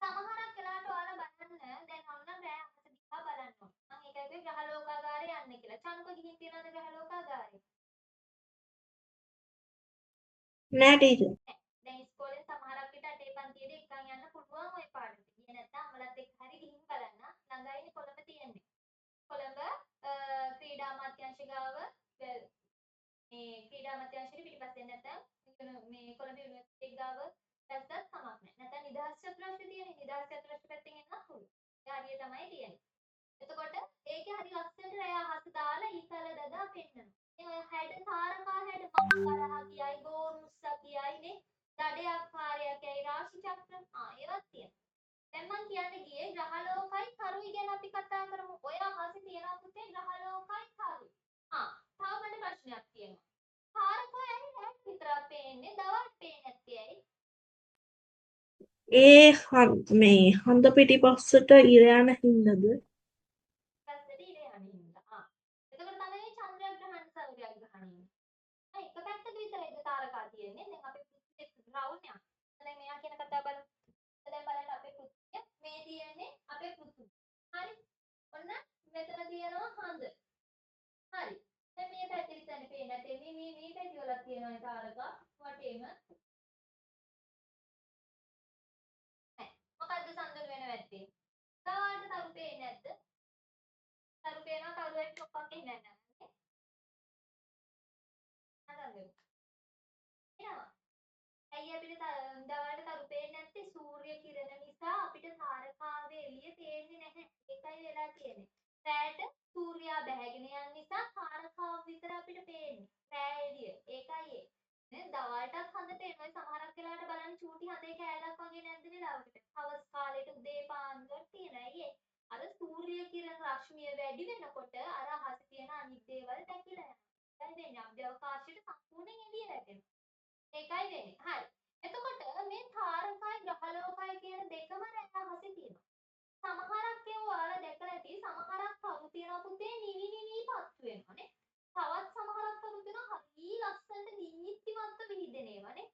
සමහරක් වෙලාවට ඔයාලා බලන්න දැන් ඔන්න රෑ අහස දිහා බලන්න ඕන. මම ඒකයි ග්‍රහලෝකාගාරය යන්න කියලා. චනුක ගිහින් තියනවද ග්‍රහලෝකාගාරය? නෑ ටීචර්. දැන් ඉස්කෝලේ සමහරක් විට අටේ පන්තියේදී එක්කන් යන්න පුළුවන් ওই පාඩම. ගියේ නැත්නම් අමලත් එක්ක හරි ගිහින් බලන්න. ළඟයිනේ කොළඹ තියෙන්නේ. කොළඹ ක්‍රීඩා අමාත්‍යාංශ ගාව මේ ක්‍රීඩා අමාත්‍යාංශෙට පිටිපස්සෙන් නැත්නම් මේ කොළඹ යුනිවර්සිටි ගාව දැස්සත් කමක් නැහැ. නැත්නම් නිදහස් චතුරස්‍රය තියෙන්නේ. නිදහස් චතුරස්‍රය පැත්තෙන් එන්නත් පුළුවන්. ඒ හරිය තමයි තියෙන්නේ. එතකොට ඒකේ හරි ලස්සනට රෑ අහස දාලා ඊතල දදා පෙන්නනවා. ඒ හැඩ තාරකා හැඩ මහකරහ කියයි ගෝනුස්සා කියයිනේ. දඩයක් කාර්යයකයි රාශි චක්‍ර ඒවත් තියෙනවා. දැන් මම කියන්න ගියේ ග්‍රහලෝකයි කරුයි ගැන අපි කතා කරමු. ඔය අහසේ තියෙන පුතේ ග්‍රහලෝකයි කරුයි. තව මට ප්‍රශ්නයක් තියෙනවා. තාරකා ඇයි රැත් විතරක් පේන්නේ? දවල්ට පේන්නේ නැත්තේ ඇයි? මේ හඳ පිටිපස්සට ඉර යන හින්දාද? පැත්තට ඉර යන හින්දා. එතකොට තමයි චන්ද්‍රග්‍රහණ සූර්යග්‍රහණ ඉන්නේ. එක පැත්තක විතරයිද තාරකා තියෙන්නේ. දැන් අපේ පෘථිවිය රවුම් එකක්. දැන් මෙයා කියන කතාව බලමු. දැන් බලන්න අපේ පෘථිවිය මේ තියෙන්නේ අපේ පෘථිවිය. හරි. ඔන්න මෙතන තියෙනවා හඳ. හරි. දැන් මේ පැත්තේ විතරනේ පේන්නේ නැත්තේ. මේ පැති වල තියෙනවා තාරකා වටේම. මොකද්ද සඳහන් වෙන වැත්තේ? තවට තරු පේන්නේ නැද්ද? තරු පේනවා තරුවෙන් ඔක්කොම ඉන්නේ නැහැ. නේද? එනවා. ඇයි අපිට දවල්ට තරු පේන්නේ නැත්තේ? සූර්ය කිරණ නිසා අපිට තාරකාවේ එළිය පේන්නේ නැහැ. ඒකයි වෙලා තියෙන්නේ. රැයට සූර්යයා බැහැගෙන යන නිසා තාරකාව විතර අපිට පේන්නේ. රැය එළිය. ඒකයි ඒ. නේ දවල්ටත් හඳ පේනවා. සමහරක් වෙලාවට බලන්න චූටි හඳේ කෑල්ලක් වගේ නැද්ද වෙලාවකට. හවස් කාලේට උදේ පාන්දර තියෙන. ඇයි ඒ? අර සූර්ය කිරණ රශ්මිය වැඩි වෙනකොට අර අහසේ තියෙන අනිත් දේවල් දැකිලා යනවා. දැන් වෙන්නේ අභ්‍යවකාශයට සම්පූර්ණයෙන් එළිය වැටෙනවා. ඒකයි වෙන්නේ. හරි. එතකොට මේ තාරකයි ග්‍රහලෝකයි කියන දෙකම රැය අහසේ තියෙනවා. සමහරක් ඒවා ඔයාලා දැකලා ඇති සමහරක් කරු තියෙනවා පුතේ නිවි පත්තු වෙනවානේ. තවත් සමහරක් කරු තියෙනවා හරි ලස්සනට දීප්තිමත්ව විහිදෙන ඒවානේ.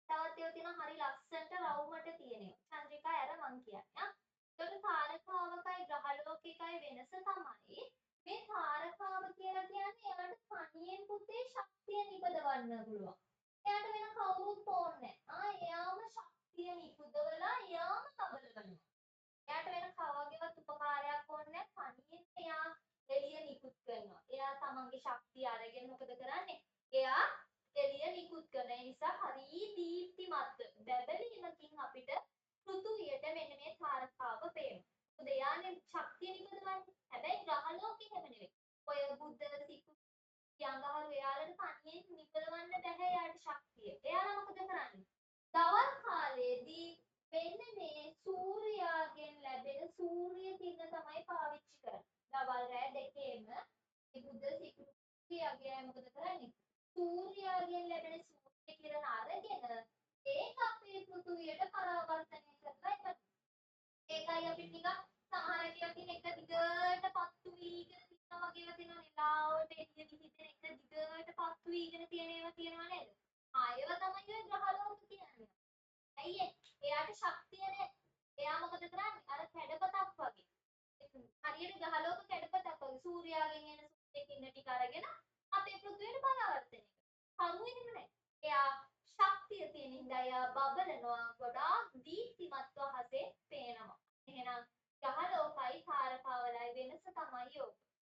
තවත් ඒවා තියෙනවා හරි ලස්සනට රවුමට තියෙන ඒවා. චන්ද්‍රිකා අර මං කියන්නේ. ඒකට තාරකාවකයි ග්‍රහලෝකයකයි වෙනස තමයි මේ තාරකාව කියලා කියන්නේ එයාට තනියෙන් පුතේ ශක්තිය නිපදවන්න පුළුවන්. එයාට වෙන කවුරුත් ඕනේ නැහැ. එයාම ශක්තිය නිපදවලා එයාම තබලනවා. එයාට වෙන කවගේවත් උපකාරයක් ඕනේ නැහැ. තනියෙන් එයා එළිය නිකුත් කරනවා. එයා තමන්ගේ ශක්තිය අරගෙන මොකද කරන්නේ? එයා එළිය නිකුත් කරන නිසා හරි දීප්තිමත් බැබලීමකින් අපිට පෘථුවියට මෙන්න මේ තාරකාව පේනවා. මොකද එයානේ ශක්තිය නිපදවන්නේ. හැබැයි ග්‍රහලෝකෙ හැම නෙවෙයි. ඔය බුද්ධ සිකු යංගහරු එයාලට තනියෙන් නිපදවන්න බැහැ එයාට ශක්තිය. එයාලා මොකද කරන්නේ? දවල් කාලේදී මෙන්න මේ සූර්යාගෙන් ලැබෙන සූර්ය කිරණ තමයි පාවිච්චි කරන්නේ. දවල් රෑ දෙකේම මේ බුද්ධ සිකුරියාගේ මොකද කරන්නේ? සූර්යාගෙන් ලැබෙන සූර්ය කිරණ අරගෙන ඒක අපේ පෘථුවියට පරාවර්තනය කරලා ඉවරයි. ඒකයි අපිට නිකන් සමහර කියකින් එක දිගට පත්තු වීගෙන තියෙනවා වගේ තියෙනවා නිලාවට එළිය විහිදෙන එක දිගට පත්තු වීගෙන තියෙන ඒවා තියෙනවා නේද? ඒවා තමයි ඔය ග්‍රහලෝක කියන්නේ. ඇයි එයාට ශක්තිය නැහැ. එයා මොකද කරන්නේ? අර කැඩපතක් වගේ. හරියට ග්‍රහලෝක කැඩපතක් වගේ සූර්යාගෙන් එන සූර්ය කිරණ ටික අරගෙන අපේ පෘථිවියට පරාවර්තනය කරනවා. කරුවෙන්නේ නැහැ. එයා ශක්තිය තියෙන හින්දා එයා බබලනවා ගොඩාක් දීප්තිමත්ව අහසේ පේනවා. එහෙනම් ග්‍රහලෝකයි තාරකාවලයි වෙනස තමයි ඔය.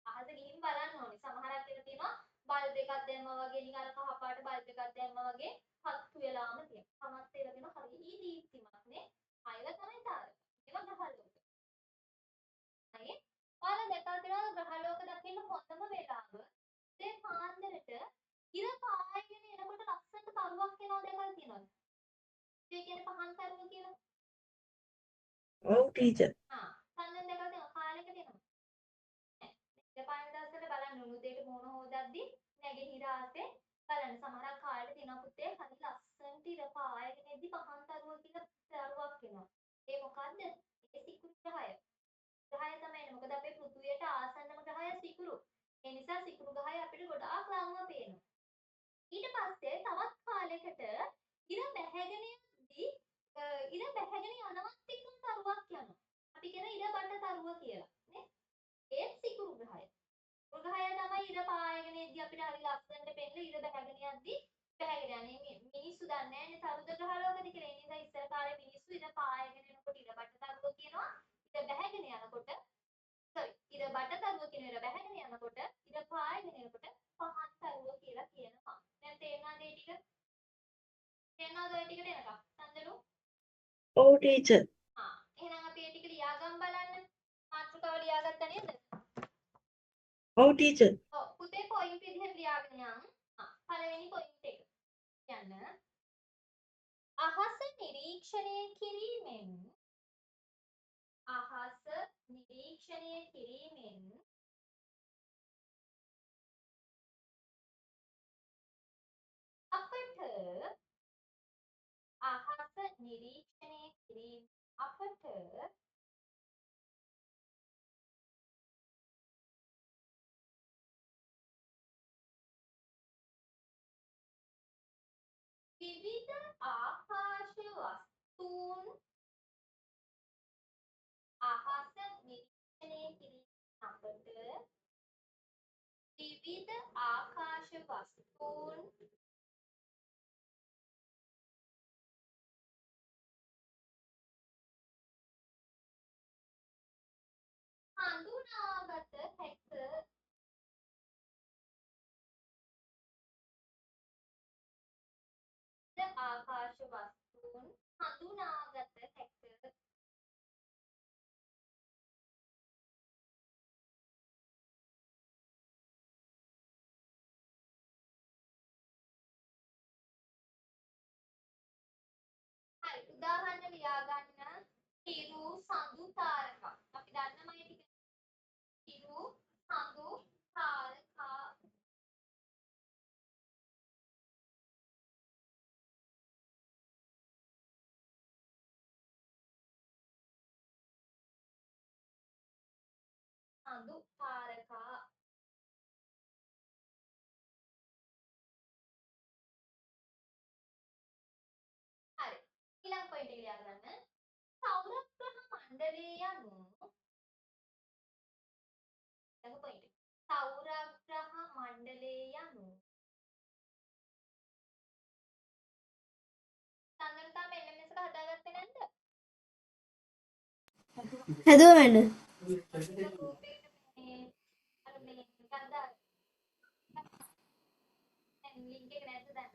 අහස ගිහින් බලන්න ඕනේ. සමහරක් එක තියෙනවා බල්බ් එකක් දැම්මා වගේ නිකන් අර කහ පාට බල්බ් එකක් දැම්මා වගේ පත්තු වෙලාම තියෙනවා. සමස්ත ඒවා තියෙනවා හරි දීප්තිමත් නේ. අයව තමයි තාරක. ඒවා ග්‍රහලෝක. හරි. ඔයාලා දැකලා තියෙනවා ග්‍රහලෝක දකින්න හොඳම වෙලාව ඒ පාන්දරට ඉර පායගෙන එනකොට ලස්සනට තරුවක් එනවා දැකලා තියෙනවද? ඒ කියන්නේ පහන් තරුව කියලා. ඔව් ටීචර්. සම්මන් දැකලා තියෙනවා කාලෙකට එනවා. දෙපාන දවසට බලන්න උදේට මොන හොදද්දි නැගෙනහිර ආසේ බලන්න සමහරක් කාලේ තියෙන පුතේ හරි ලස්සනට ඉර පායගෙන එද්දි පහන් තරුව කියලා ග්‍රහය. ග්‍රහය තමයි එන්නේ. මොකද අපේ පෘථුවියට ආසන්නම ග්‍රහය සිකුරු. ඒ නිසා සිකුරු ග්‍රහය අපිට ගොඩාක් ළඟම පේනවා. ඊට පස්සේ තවත් කාලයකට ඉර බැහැගෙන යද්දී ඉර බැහැගෙන යනවත් එක්කම තරුවක් යනවා. අපි කියන ඉර බට තරුව කියලා නේ. ඒත් සිකුරු ග්‍රහය. සිකුරු ග්‍රහය තමයි ඉර පායගෙන යද්දී අපිට හරි ලස්සනට පෙන්න ඉර බැහැගෙන යද්දී බැහැගෙන යන්නේ. මිනිස්සු දන්නේ නැහැ නේ තරුද ග්‍රහ ලෝකද කියලා. ඒ නිසා ඉස්සර කාලේ මිනිස්සු ඉර පායගෙන යනකොට ඉර බට තරුව කියනවා. ඉර බැහැගෙන යනකොට ඉර බට තරුව කියන ඉර බැහැගෙන යනකොට ඉර පායගෙන යනකොට පහත් තරුව කියලා කියනවා. දැන් තේරෙනවද ඒ ටික? තේරෙනවද ඔය ටිකට එනකම්? නන්දනු? ඔව් ටීචර්. එහෙනම් අපි ඒ ටික ලියාගමු බලන්න. මාතෘකාව ලියාගත්තා නේද? ඔව් ටීචර්. ඔව් පුතේ පොයින්ට් විදිහට ලියාගෙන යන්න. පළවෙනි පොයින්ට් එක. කියන්න. අහස නිරීක්ෂණය කිරීමෙන් අපට විවිධ ආකාශ වස්තුන් අහස නිරීක්ෂණය කිරීම අපට විවිධ ආකාශ වස්තුන් හඳුනාගත හැක. ආකාශ වස්තුන් හඳුනාගත හැක. හරි උදාහරණ ලියා ගන්න. හිරු සඳු තාරකා. අපි දන්නමයි ටික. හිරු සඳු තාරකා. සඳු තාරකා. හරි ඊළඟ පොයින්ට් එක ලියා ගන්න. සෞරග්‍රහ මණ්ඩලය යනු ඊළඟ පොයින්ට් එක. සෞරග්‍රහ මණ්ඩලය යනු චන්දන තාම LMS එක හදාගත්තේ නැද්ද? හැදුවා මැඩම්. අර මේ ගන්දා දැන් ලින්ක් එක නැද්ද දැන්?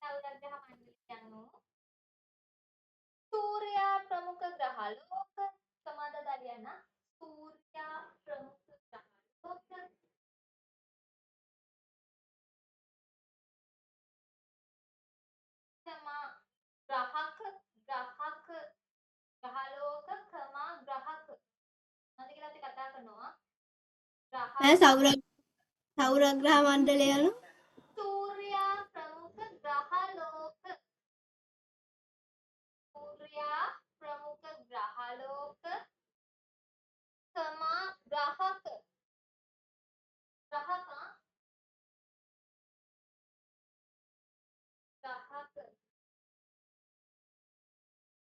සෞරග්‍රහ මණ්ඩලය යනු සූර්යා ප්‍රමුඛ ග්‍රහ ලෝක සමාද දරියන සූර්යා ප්‍රමුඛ ග්‍රහ ලෝක තමා ග්‍රහක ග්‍රහලෝක කමා ග්‍රහක මොනවද කියලා අපි කතා කරනවා සෞරග්‍රහ මණ්ඩලය යනු සූර්යා ප්‍රමුඛ ග්‍රහලෝක සූර්යා ප්‍රමුඛ ග්‍රහලෝක තමා ග්‍රහක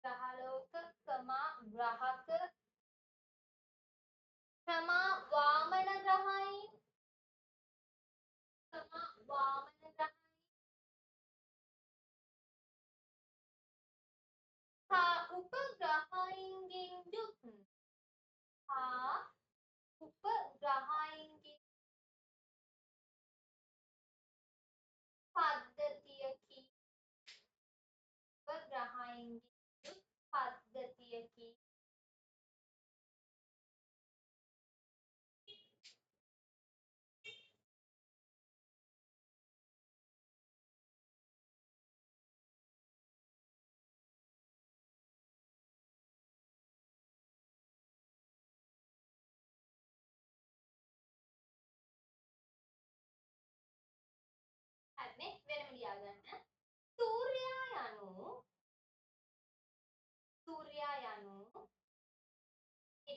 ග්‍රහලෝක තමා ග්‍රහක තමා වාමන ග්‍රහයි හා උපග්‍රහයින්ගෙන් යුත් පද්ධතියකි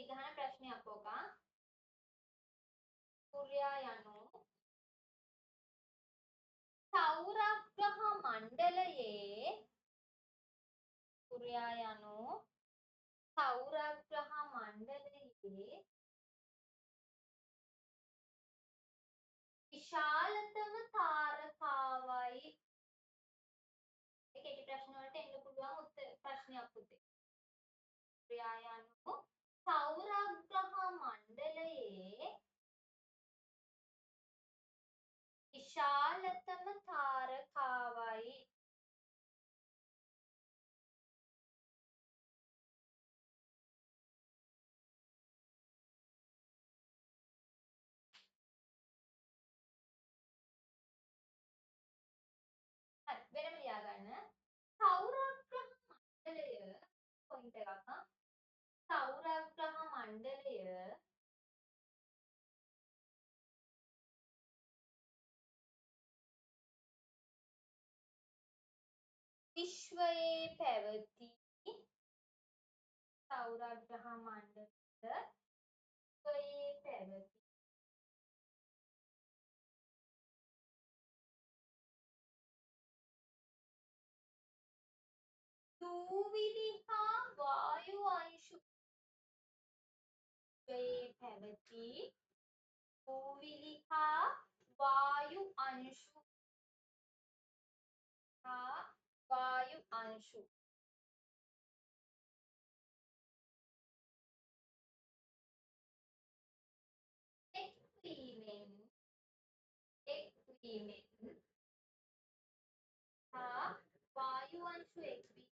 ගහන ප්‍රශ්නයක් ඕක. සූර්යයා යනු සෞරග්‍රහ මණ්ඩලයේ සූර්යයා යනු සෞරග්‍රහ මණ්ඩලයේ විශාලතම තාරකාවයි. ඒ කෙටි ප්‍රශ්න වලට එන්න පුළුවන් උත්තර ප්‍රශ්නයක් පුතේ. සූර්යයා යනු සෞරග්‍රහ මණ්ඩලයේ විශාලතම තාරකාවයි. හරි වෙනම ලියා ගන්න. සෞරග්‍රහ මණ්ඩලය පොයින්ට් එකක්. සෞරග්‍රහ මණ්ඩලය විශ්වයේ පැවති සෞරග්‍රහ මණ්ඩලය විශ්වයේ පැවති දූවිලි හා වායු අංශු විශ්වයේ පැවති දූවිලි හා වායු අංශු එක්වීමෙන් හා වායු අංශු එක්වීම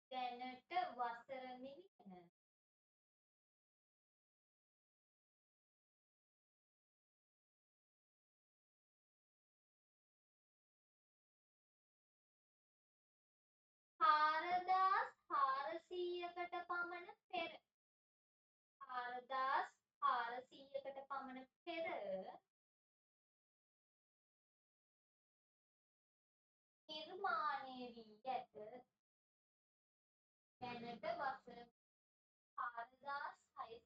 දැනට වසර මිලියන 4400කට පමණ පෙර 4400කට පමණ පෙර නිර්මාණය වී ඇත. දැනට වසර 4600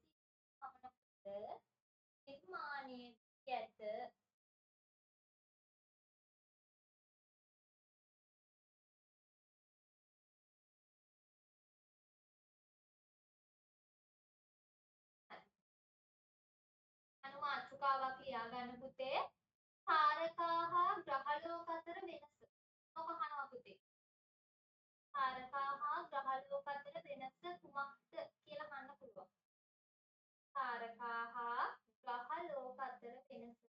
පමණ පෙර නිර්මාණය වී ඇත. මාතෘකාවක් ලියා ගන්න පුතේ. තාරකා හා ග්‍රහලෝක අතර වෙනස. ඔක අහනවා පුතේ. තාරකා හා ග්‍රහලෝක අතර වෙනස කුමක්ද කියලා අහන්න පුළුවන්. තාරකා හා ග්‍රහලෝක අතර වෙනස.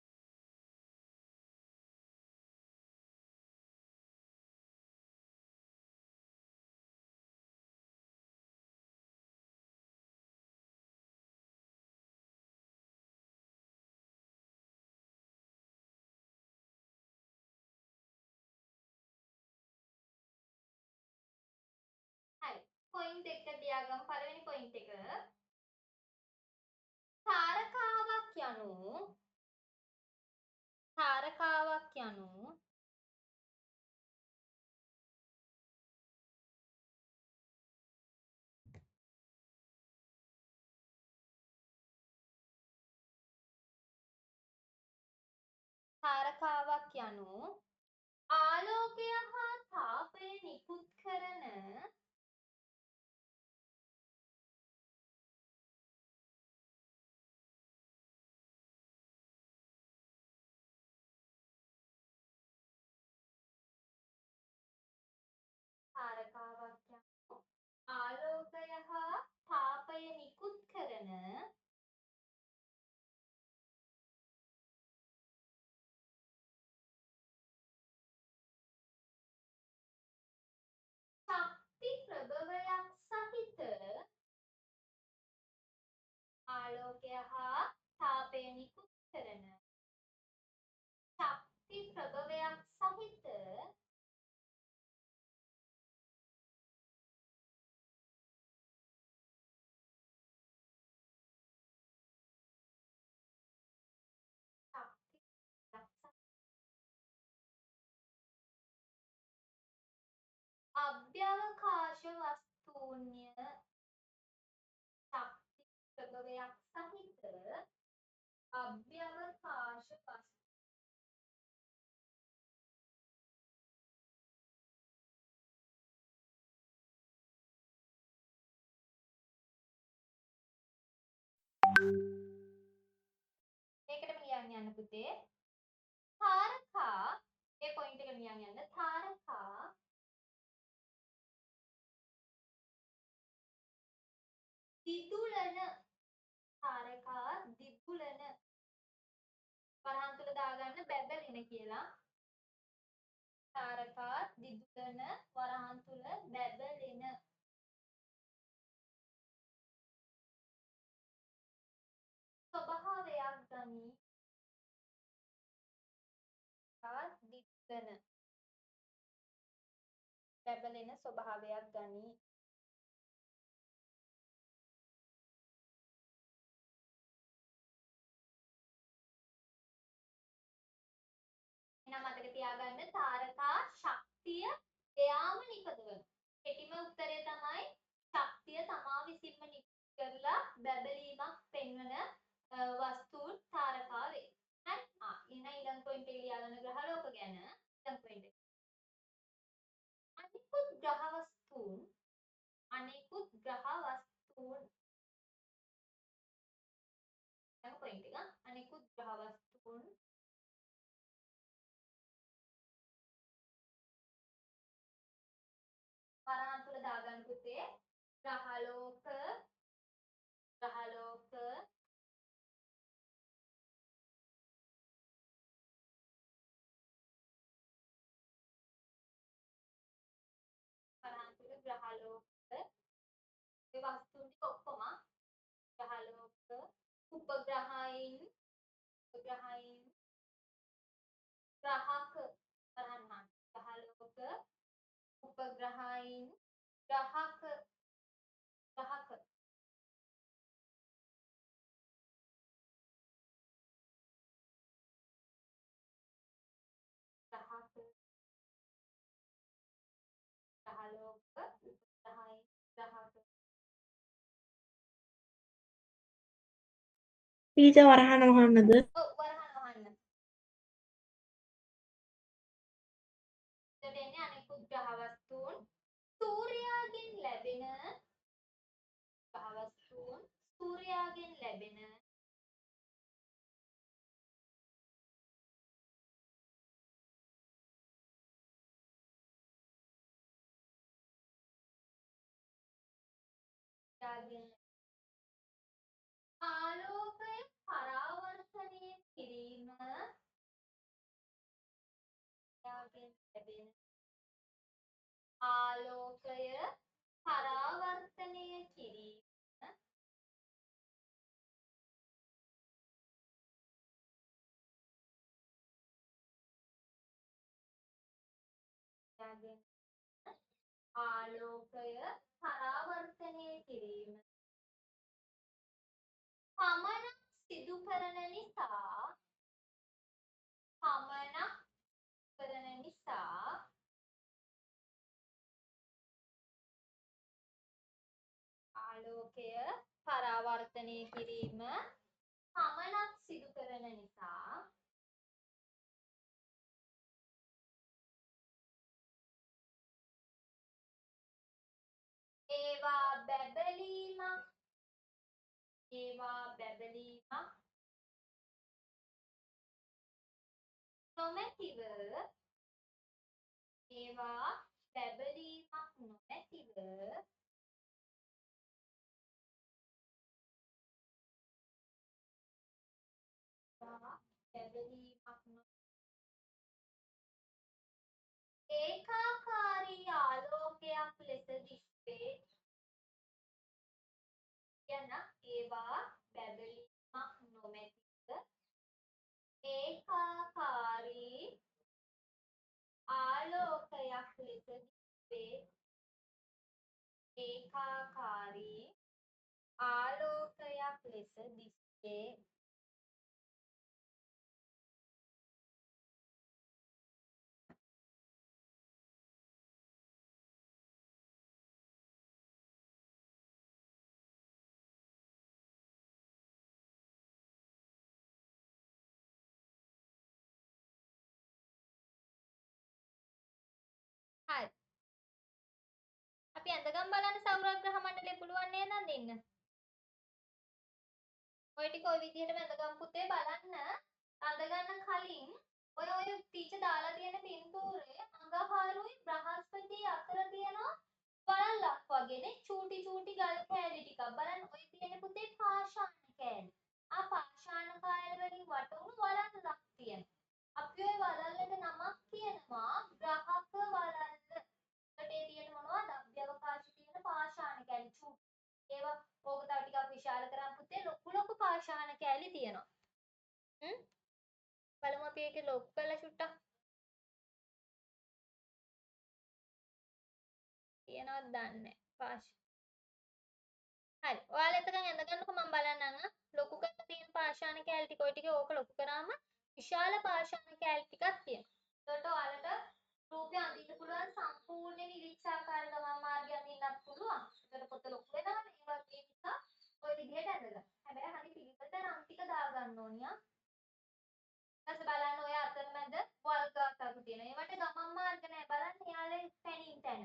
හරි. පොයින්ට් එක තියාගමු. පළවෙනි පොයින්ට් එක. තාරකාවක් යනු ආලෝකය හා තාපය නිකුත් කරන ශක්ති ප්‍රභවයක් සහිත ආලෝකය හා තාපය නිකුත් කරන ශක්ති ප්‍රභවයක් සහිත වස්තුන්ය ශක්ති ප්‍රභවයක් සහිත අභ්‍යවකාශ වස්තු මේකටම ලියන්න යන්න පුතේ තාරකා ඒ පොයින්ට් එක ලියන්න යන්න තාරකා දිදුලන තාරකා දිදුලන වරහන් තුල දාගන්න බැබලෙන කියලා තාරකා දිදුලන වරහන් තුල බැබලෙන ස්වභාවයක් ගනී දිදුලන බැබලෙන ස්වභාවයක් ගනී එහෙනම් මතක තියාගන්න තාරකා ශක්තිය එයාම නිපදවන. කෙටිම උත්තරය තමයි ශක්තිය තමා විසින්ම නිපද කරලා බැබලීමක් පෙන්වන වස්තුන් තාරකා වේ. හරි? ඊළඟ පොයින්ට් එක ලියාගන්න ග්‍රහලෝක ගැන. ඊළඟ පොයින්ට් එක. අනිකුත් ග්‍රහ වස්තුන් ඊළඟ පොයින්ට් එක. අනිකුත් ග්‍රහ වස්තුන් වරහන් තුල දාගන්න පුතේ ග්‍රහලෝක වරහන් තුල ග්‍රහලෝක ඒ වස්තුන් ටික ඔක්කොම ග්‍රහලෝක උපග්‍රහයින් ග්‍රහක වරහන් ග්‍රහලෝක උපග්‍රහයින් ග්‍රහක ග්‍රහලෝක උපග්‍රහයින් ග්‍රහක ඊට වරහන වහන්නද? ඔව් වරහන් වහන්න. ඊට එන්නේ අනිකුත් ග්‍රහ වස්තුන් සූර්යාගෙන් ලැබෙන ආලෝකය පරාවර්තනය කිරීම යාගෙන් ලැබෙන ආලෝකය පරාවර්තනය කිරීම යාගෙන් ආලෝකය පරාවර්තනය කිරීම පමණක් සිදු කරන නිසා ආලෝකය පරාවර්තනය කිරීම පමණක් සිදු කරන නිසා ඒවා බැබලීමක් නොමැතිව ඒකාකාරී ආලෝකයක් ලෙස දිස්වේ යන ඒවා බැබලීමක් නොමැතිව ඒකාකාරී ආලෝකයක් ලෙස දිස්වේ ඒකාකාරී ආලෝකයක් ලෙස දිස්වේ ඇඳගම් බලන්න සෞරග්‍රහ මණ්ඩලය පුළුවන් නේද අඳින්න. ඔය ටික ඔය විදිහටම ඇඳගම් පුතේ බලන්න. අඳගන්න කලින් ඔය ටීචර් දාලා තියෙන පින්තූරේ අඟහරුයි බ්‍රහස්පති අතර තියෙන වලල්ලක් වගේනේ චූටි චූටි ගල් කෑලි ටිකක් බලන්න. ඔය තියෙන පුතේ පාෂාණ කෑලි. පාෂාණ කෑලි වලින් වටුණු වලල්ලක් තියෙනවා. අපි ওই වලල්ලට නමක් කියනවා ග්‍රහක වලල්ල. ඒකට තියෙන මොනවද? අභ්‍යවකාශ තියෙන පාෂාණ කෑලි චූටි. ඒවා ඕක තව ටිකක් විශාල කරන් පුතේ ලොකු පාෂාණ කෑලි තියෙනවා. බලමු අපි ඒකේ ලොකු කරලා චුට්ටක්. තියනවද දන්නේ නැහැ. පාෂාණ. හරි. ඔයාලා එතකන් ඇඳගන්නකො මම බලන්නම්. ලොකු කරලා තියෙන පාෂාණ කෑලි ටික ඔය ටික ඕක ලොකු කරාම විශාල පාෂාණ කෑලි ටිකක් තියෙනවා. ඒකට ඔයාලට රූපය අඳින්න පුළුවන් සම්පූර්ණ නිරීක්ෂාකාර ගමන් මාර්ගය අඳින්නත් පුළුවන්. ඒකට පොත ලොකු වෙනවනේ. ඒ වගේ නිසා ඔය විදිහට ඇඳගන්න. හැබැයි හරි පිළිවෙලට නම් ටික දාගන්න ඕනියා. ඊට බලන්න ඔය අතරමැද වල්ගාතරු තියෙනවා. ඒවට ගමන් මාර්ග නැහැ. බලන්න යාලේ පැනින් තැන.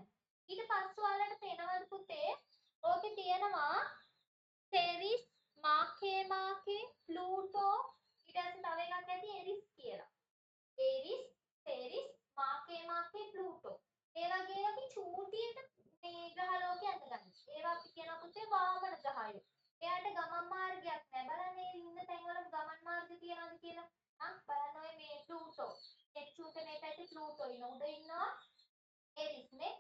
ඊට පස්සේ ඔයාලට පේනවද පුතේ? ඕකේ තියෙනවා සෙරිස්, මාකේ, ප්ලූටෝ ඊට පස්සේ තව එකක් ඇති එරිස් කියලා. එරිස්, සෙරිස්, මාකේ, ප්ලූටෝ. ඒ වගේ අපි චූටියට මේ ග්‍රහ ලෝකේ අඳගන්න. ඒවා අපි කියන පුතේ වාමන ග්‍රහය. එයාට ගමන් මාර්ගයක් නැහැ. බලන්න මේ ඉන්න තැන්වල ගමන් මාර්ග තියනවාද කියලා. බලන්න ඔය මේ ප්ලූටෝ. එක්චූට මේ පැත්තේ ප්ලූටෝ ඉන්න උඩ ඉන්නවා එරිස් නේ.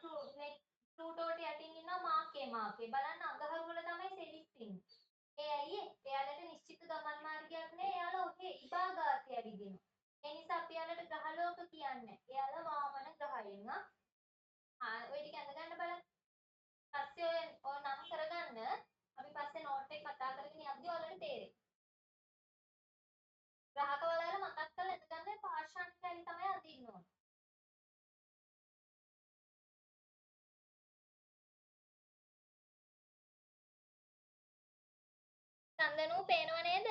ප්ලූටෝට යටින් ඉන්නවා මාකේ. බලන්න අඟහරු වල තමයි සෙරිස් ඉන්නේ. ඒ ඇයි එයාලට නිශ්චිත ගමන් මාර්ගයක් නෑ. එයාලා ඔහේ ඉබාගාතය ඇවිදිනවා. ඒ නිසා අපි යාලට ග්‍රහලෝක කියන්නේ. එයාලා වාමන ග්‍රහයෙන් ඔය ටික අඳගන්න බලන්න. පස්සේ ඔය නම් කරගන්න. අපි පස්සේ නෝට් එක කතා කරගෙන යද්දි ඔයාලට තේරෙයි. ග්‍රහක වලට මතක් කරලා අඳගන්න පාෂාණ කැලි තමයි අඳින්න ඕන. සඳනු පේනව නේද?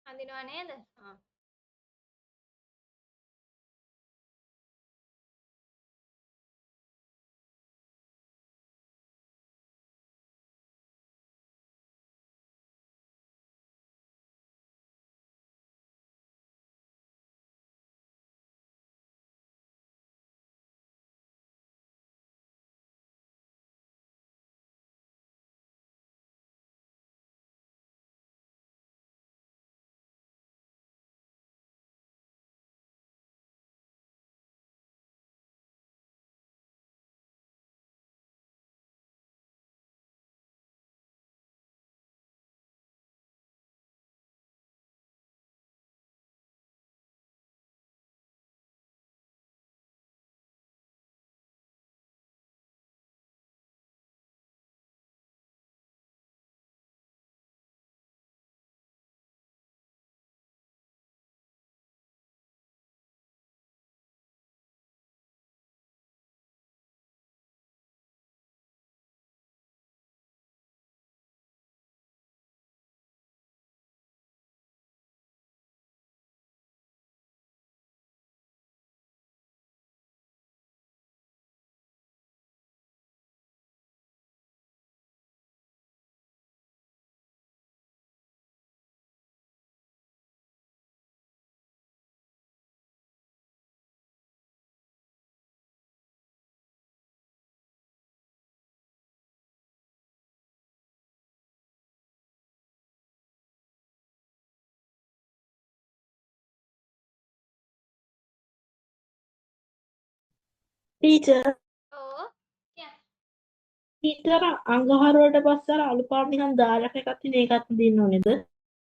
අඳිනව නේද? ටීචර් ඕ කියන්න. ටීචර් අඟහරුවට පස්සේ අර අලු පාට නිකන් දාලක එකක් තියෙන ඒකත් දින්න ඕනේද?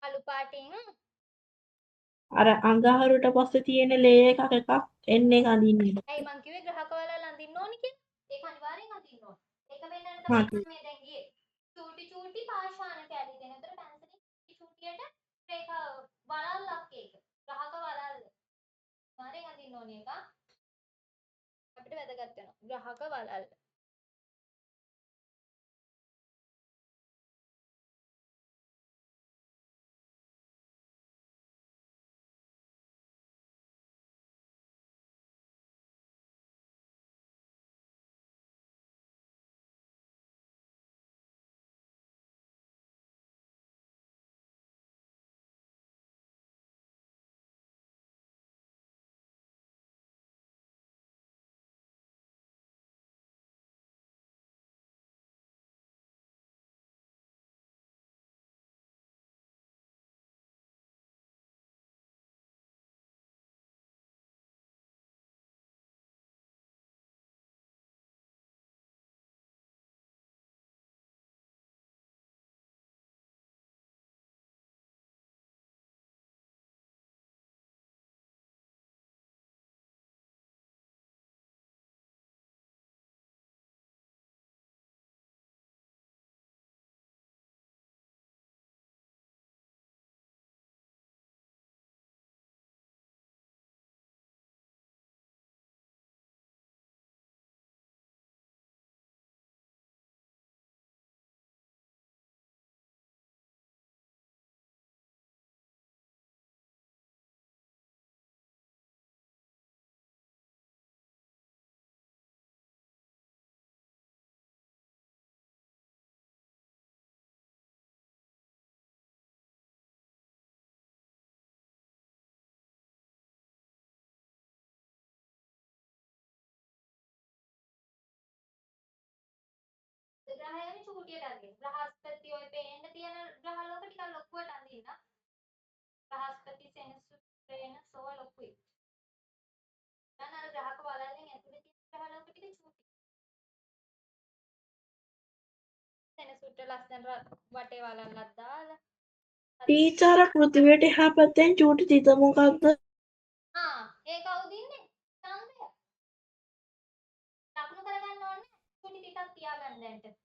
අලු පාටින් අර අඟහරුවට පස්සේ තියෙන ලේ එකක් එන්නේ එක අඳින්නේ. ඇයි මං කිව්වේ ග්‍රහක වලල් අඳින්න ඕනි කියලා. ඒක අනිවාර්යෙන් අඳින්න ඕන. ඒක වෙන්නට හා තමයි මම මේ දැන් ගියේ. චූටි පාෂාණ කැලි දෙන. උතර පැන්සලෙන් චූටියට රේඛා වලල්ලක් ඒක. ග්‍රහක වලල්ල. අනිවාර්යෙන් අඳින්න ඕනි ඒක. අපිට වැදගත් වෙනවා. ග්‍රහක වලල්ල. ග්‍රහයන් චූටියට අඳින්න. බ්‍රහස්පති ඔය පේන්න තියෙන ග්‍රහ ලෝක ටිකක් ලොකුවට අඳින්න. බ්‍රහස්පති සෙනසුරු වෙනස් ඕව ලොකුයි. දැන් අර ග්‍රහක වලල්ලෙන් ඇතුලේ තියෙන ග්‍රහ ලෝක ටික චූටි. සෙනසුරට ලස්සන වටේ වලල්ලක් දාලා. ටීචර් පෘථිවියට එහා පැත්තෙන් චූටි තිත මොකක්ද? ඒ කවුද ඉන්නේ? චන්දය. ලකුණු කරගන්න ඕනේ. චූටි ටිකක් තියාගන්න දැන්ට.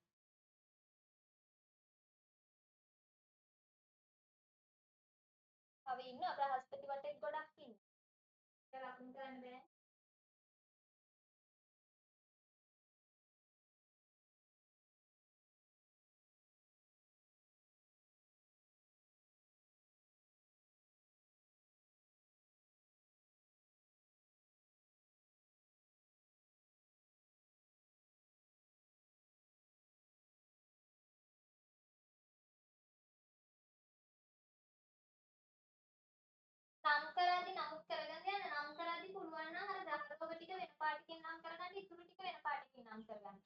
අපි ඉන්න බ්‍රහස්පති වටේ ගොඩක් ඉන්නේ. ඒක ලකුණු කරන්න බෑ. නම් කරද්දි නමුත් කරගන්න යන නම් කරද්දි පුළුවන් නම් අර ග්‍රහලෝක ටික වෙන පාටකින් නම් කරගන්න ඉතුරු ටික වෙන පාටකින් නම් කරගන්න.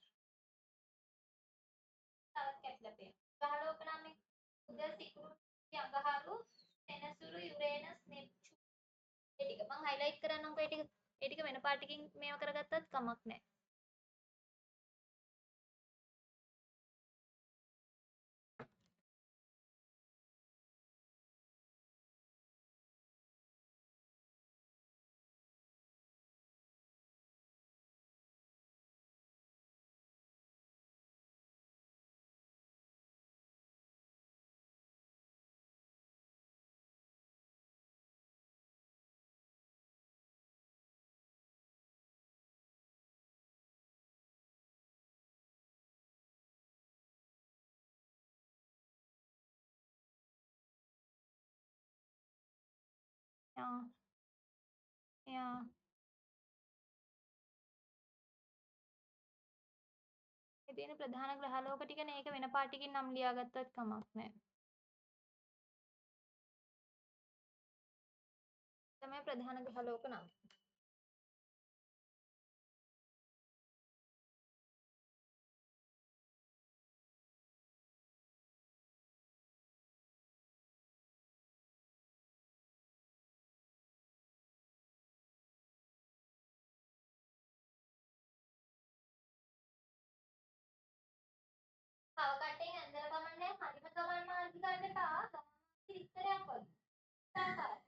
තවත් කැපිලා පේනවා. ග්‍රහලෝක නම් මේ උදේ සිකුරු අඟහරු සෙනසුරු යුරේනස් නෙප්චූන් ඒ ටික මම highlight කරන්නම්කෝ ඒ ටික වෙන පාටකින් මේව කරගත්තත් කමක් නැහැ. යා ඒ තියෙන ප්‍රධාන ග්‍රහලෝක ටිකනේ ඒක වෙන පාටකින් නම් ලියාගත්තත් කමක් නැහැ. තමයි ප්‍රධාන ග්‍රහලෝක නම්. කටෙන් ඇඳලා කමන්නේ හරිම ගමන් මාර්ගිකයකට ගමන් විස්තරයක් වගේ. සාකාරයි.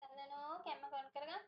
Nano කැම කොන් කරගන්න.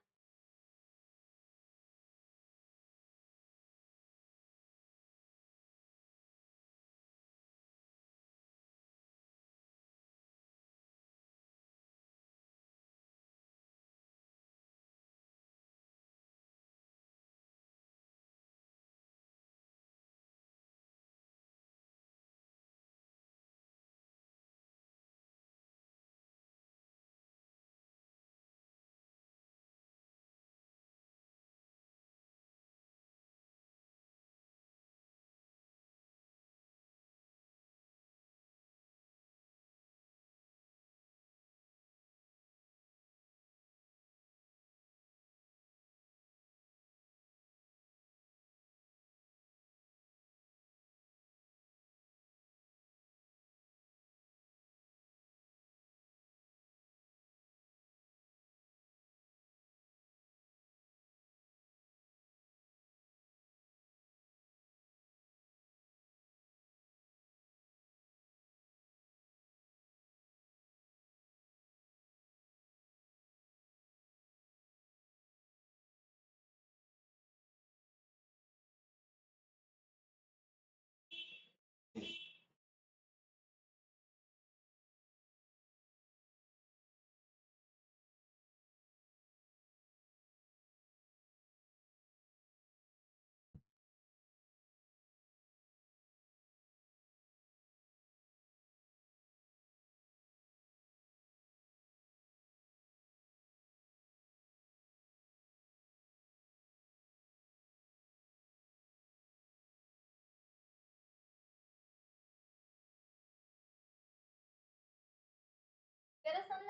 Pero son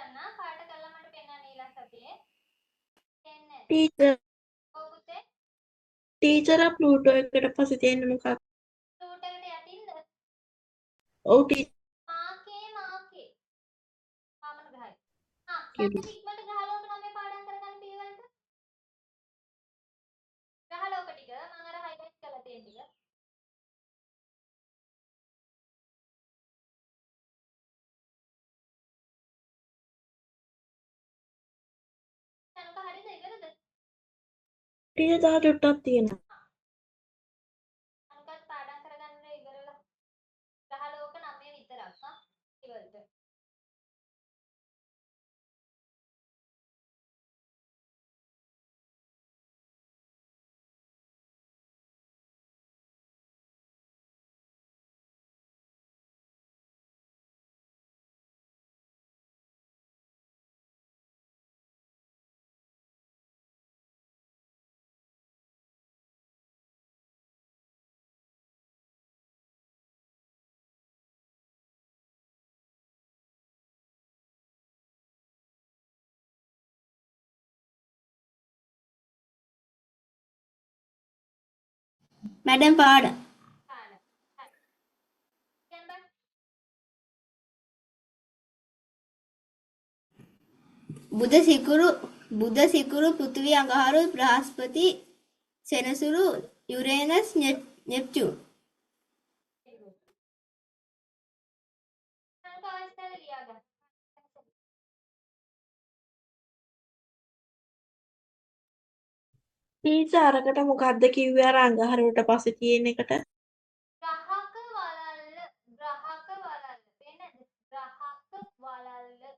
ගන්න පාට කරලා මට පෙන්නන්න ඊළඟ සතියේ. එන්නේ. ටීචර් ඔව් පුතේ. ටීචර් ප්ලූටෝ එකට පස්සේ තියෙන්නේ මොකක්ද? රූට් එකට යටින්ද? ඔව් ටීචර් මාකේ. ආමන ගහයි. කිව්වා. සද්ද ඉක්මනට ගහලා ඔබ නම් මේ පාඩම් කරගන්න පිළිවෙලට. ගහලා ඔක ටික මම අර හයිලයිට් කරලා තියෙන ටික. යනක හරිද ඉවරද? ටීචර් තව චුට්ටක් තියෙනවා. අනුකත් පාඩම් කරගන්න ඉවරලා. ගහලා ඕක නම් මේ විතරක් පිළිවෙලට. මැඩම් පාඩම්. පාඩම්. හරි. කියන්න බෑ. බුධ සිකුරු පෘථිවි අඟහරු බ්‍රහස්පති සෙනසුරු යුරේනස් නෙප්චූන්. අනුක අවස්ථාවේ ලියා ගන්න. ටීචර් අරකට මොකද්ද කිව්වේ අර අඟහරුවට පස්සේ තියෙන එකට? ග්‍රහක වලල්ල. වෙනද? ග්‍රහක වලල්ල.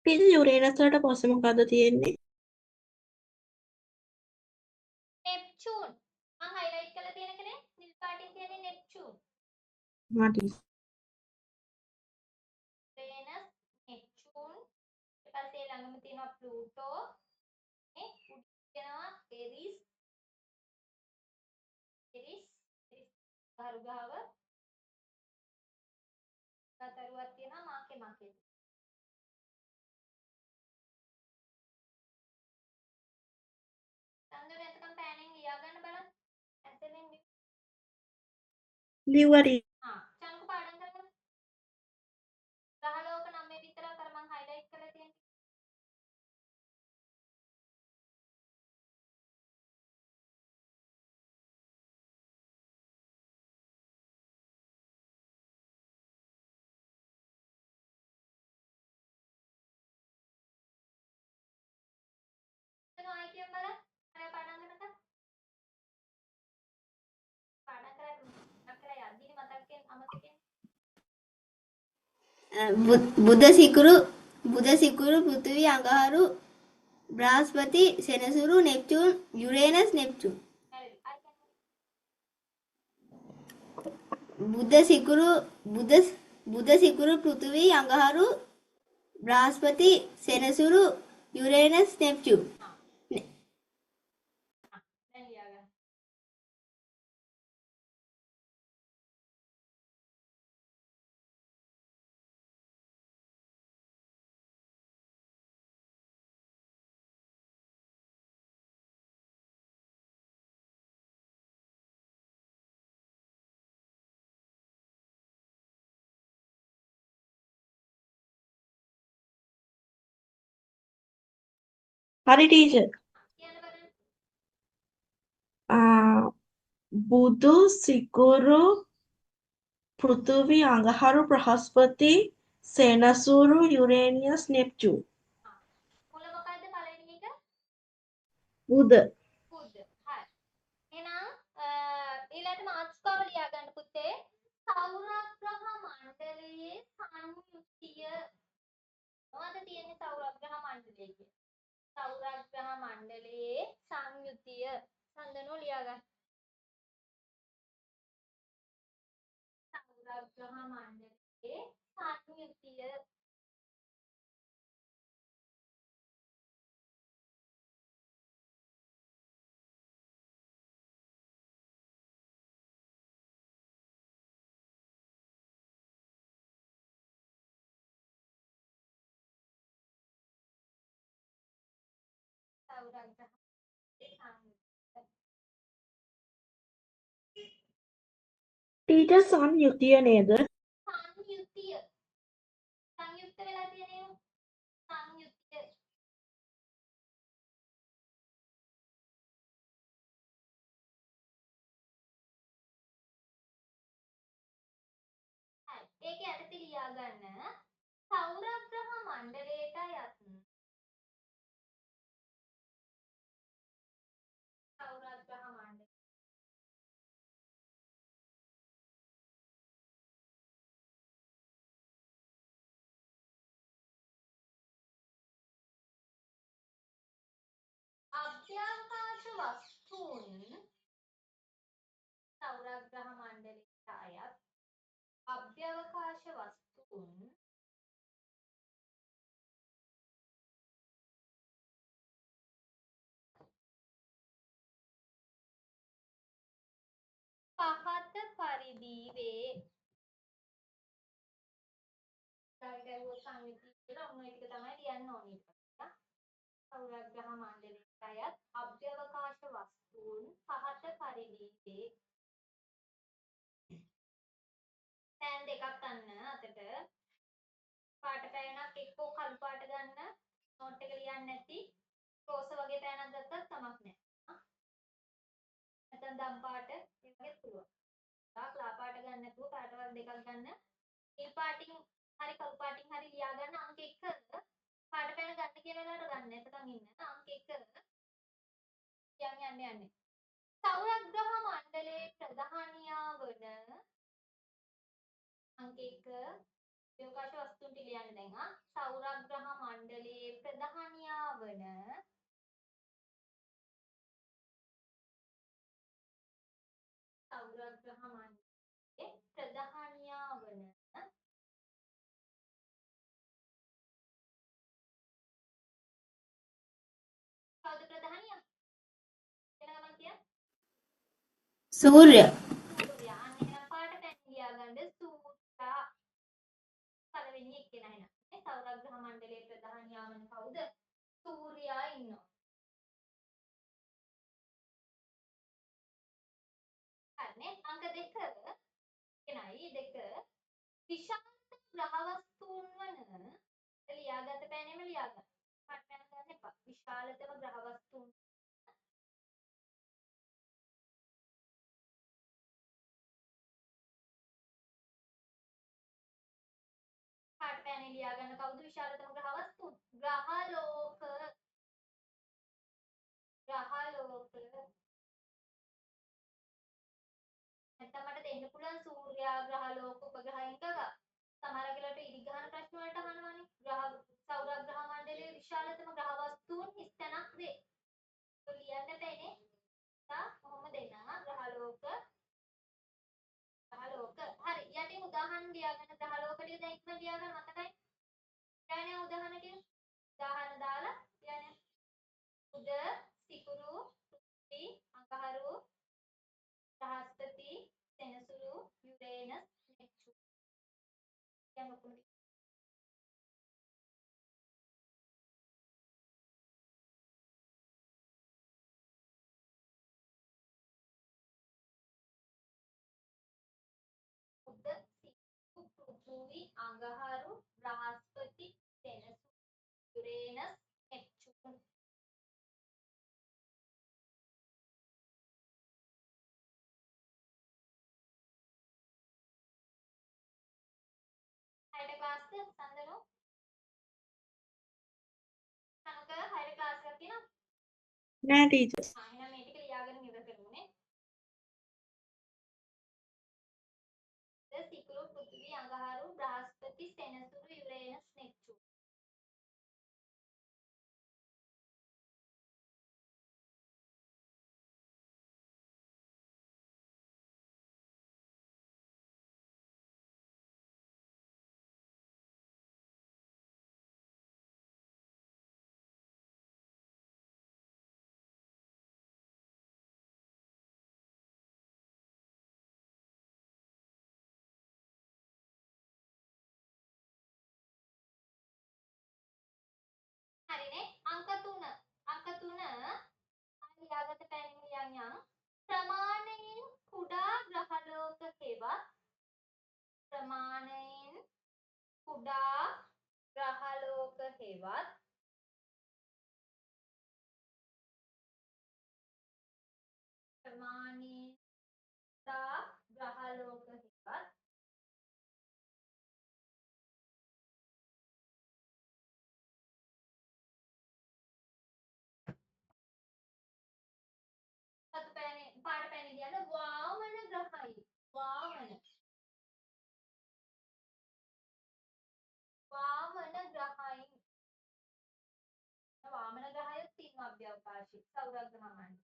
ටීචර් යුරේනස් වලට පස්සේ මොකද්ද තියෙන්නේ? නෙප්චූන්. මම හයිලයිට් කරලා තියෙන කනේ නිල් පාටින් තියෙන්නේ නෙප්චූන්. මට වෙනස් නෙප්චූන්. ඊට පස්සේ ළඟම තියෙනවා ප්ලූටෝ. නේ උඩ තියෙනවා එරිස්. ගහරු ගහව. තරුවක් තියෙනවා මාකේ. සම්දුනේ එතකම් පෑනින් ලියා ගන්න බලන්න. ඇත්තෙන් ලිවරි චනුක පාඩම් කරගන්න. ගහලෝක නම් මේ විතරක් අර මම හයිලයිට් කරලා තියෙන ආයි කියන්න බලන්න. අර පාඩම් කරනකම්. පාඩම් කරලා යද්දී මතක්යෙන් අමතකයෙන් බුධ සිකුරු පෘථිවි අඟහරු බ්‍රහස්පති සෙනසුරු නෙප්චූන් යුරේනස් නෙප්චූන්. හරිද? බුධ සිකුරු පෘථිවි අඟහරු බ්‍රහස්පති සෙනසුරු යුරේනස් නෙප්චූන්. දැන් ලියා ගන්න. හරි ටීචර්. කියන්න බලන්න. බුදු සිකුරු පෘථිවි අඟහරු බ්‍රහස්පති සෙනසුරු යුරේනියස් නෙප්චූන්. මුල මොකද්ද පළවෙනි එක? බුද. බුද්ධ. හරි. එහෙනම් ඊළඟට මාතෘකාව ලියා ගන්න පුතේ. සෞරග්‍රහ මණ්ඩලයේ සංයුතිය මොනවද තියෙන්නේ සෞරග්‍රහ මණ්ඩලයේ කියලා? සෞරග්‍රහ මණ්ඩලයේ සංයුතිය සඳනෝ ලියා ගන්න. සෞරග්‍රහ මණ්ඩලයේ සංයුතිය සෞරග්‍රහ ටීචර් සංයුතිය නේද? සංයුතිය සංයුක්ත වෙලා තියෙන සංයුතිය. හරි. ඒකේ යටතේ ලියා ගන්න සෞරග්‍රහ මණ්ඩලයට අයත් සෞරග්‍රහ මණ්ඩලය අභ්‍යවකාශ වස්තුන් සෞරග්‍රහ මණ්ඩලයට අයත් අභ්‍යවකාශ වස්තුන් පහත පරිදි වේ. ගායකයෝ සංයුතිය කියලා ඔන්න ඒ ටික තමයි ලියන්න ඕනේ. සෞරග්‍රහ මණ්ඩලයට අයත් අභ්‍යවකාශ වස්තුන් පහත පරිදි වේ. පෑන් දෙකක් ගන්න අතට පාට පෑනක් එක්කෝ කළු පාට ගන්න නෝට් එක ලියන්න නැති රෝස වගේ පෑනක් ගත්තත් කමක් නැහැ. නැත්නම් දම් පාට ඒ වගේ පුළුවන්. ලා පාට ගන්න නැතුව පාටවල් දෙකක් ගන්න. නිල් පාටින් හරි කළු පාටින් හරි ලියා ගන්න අංක 1 පාට පෑන ගන්න කියන වෙලාවට ගන්න. එතකන් ඉන්න. අංක 1 යන්නේ. සෞරග්‍රහ මණ්ඩලයේ ප්‍රධානියා වන අංක 1 අභ්‍යවකාශ වස්තුන් ටික ලියන්න දැන් සෞරග්‍රහ මණ්ඩලයේ ප්‍රධානියා වන සෞරග්‍රහ මණ්ඩලයේ ප්‍රධානියා වන කවුද ප්‍රධානියා? එන ගමන් කිය. සූර්ය. සූර්යා. අන්න එහෙනම් පාට පෑන් ලියා ගන්න සූර්යා. පළවෙනි එක්කෙනා එහෙනම්. මේ සෞරග්‍රහ මණ්ඩලයේ ප්‍රධානියා වන කවුද? සූර්යා ඉන්නවා. හරිනේ. අංක 2 එනයි 2 විශාල ග්‍රහ වස්තුන් වන ලියාගත පෑනෙම ලියා ගන්න. පාට පෑන ගන්න එපා. විශාලතම ග්‍රහ වස්තුන් පාට පෑනේ ලියා ගන්න කවුද විශාලතම ග්‍රහ වස්තුන්? ග්‍රහලෝක. නැත්නම් මට දෙන්න පුළුවන් සූර්යා ග්‍රහලෝක උපග්‍රහයන් ගග. සමහර වෙලාවට ඉරිගහන ප්‍රශ්න වලට අහනවානේ. සෞරග්‍රහ මණ්ඩලයේ විශාලතම ග්‍රහ වස්තුන් හිස්තැනක් වේ. ඔය ලියන්න බෑනේ. කොහොම දෙන්නා ග්‍රහලෝක. හරි. යටින් උදාහරණ ලියාගන්න ග්‍රහලෝක ටික දැන් ඉක්මන ලියාගන්න මතකයි. ඊළඟ උදාහරණ ටික. උදාහරණ දාලා ලියන්න. බුද සිකුරු පෘථිවි අඟහරු බ්‍රහස්පති සෙනසුරු යුරේනස් නෙප්චූන් යන ඔක්කොම බුද සිකුරු පෘථිවි අඟහරු බ්‍රහස්පති සෙනසුරු යුරේනස් නෙප්චූන් ක්ලාස්ද සඳනෝ? අනුක හයිර ක්ලාස් එකක් තියෙනවා. නෑ ටීචර්. එහෙනම් මේ ටික ලියාගෙන ඉවර කරමුනේ. සිකුරු පෘථිවි අඟහරු බ්‍රහස්පති සෙනසුරු යුරේනස් නෙප්චූන්. හරිනේ අංක 3 ලියාගත පැනින් ලියන්නම් ප්‍රමාණයෙන් කුඩා ග්‍රහලෝක හෙවත් ප්‍රමාණයෙන් කුඩා ග්‍රහලෝක හෙවත් ප්‍රමාණයෙන් කුඩා ග්‍රහලෝක හෙවත් සතු පැනේ පාට පැනේ ලියන්න වාමන ග්‍රහයි වාමන ග්‍රහයි වාමන ග්‍රහය තියෙනවා අභ්‍යවකාශී සෞරග්‍රහ මණ්ඩලය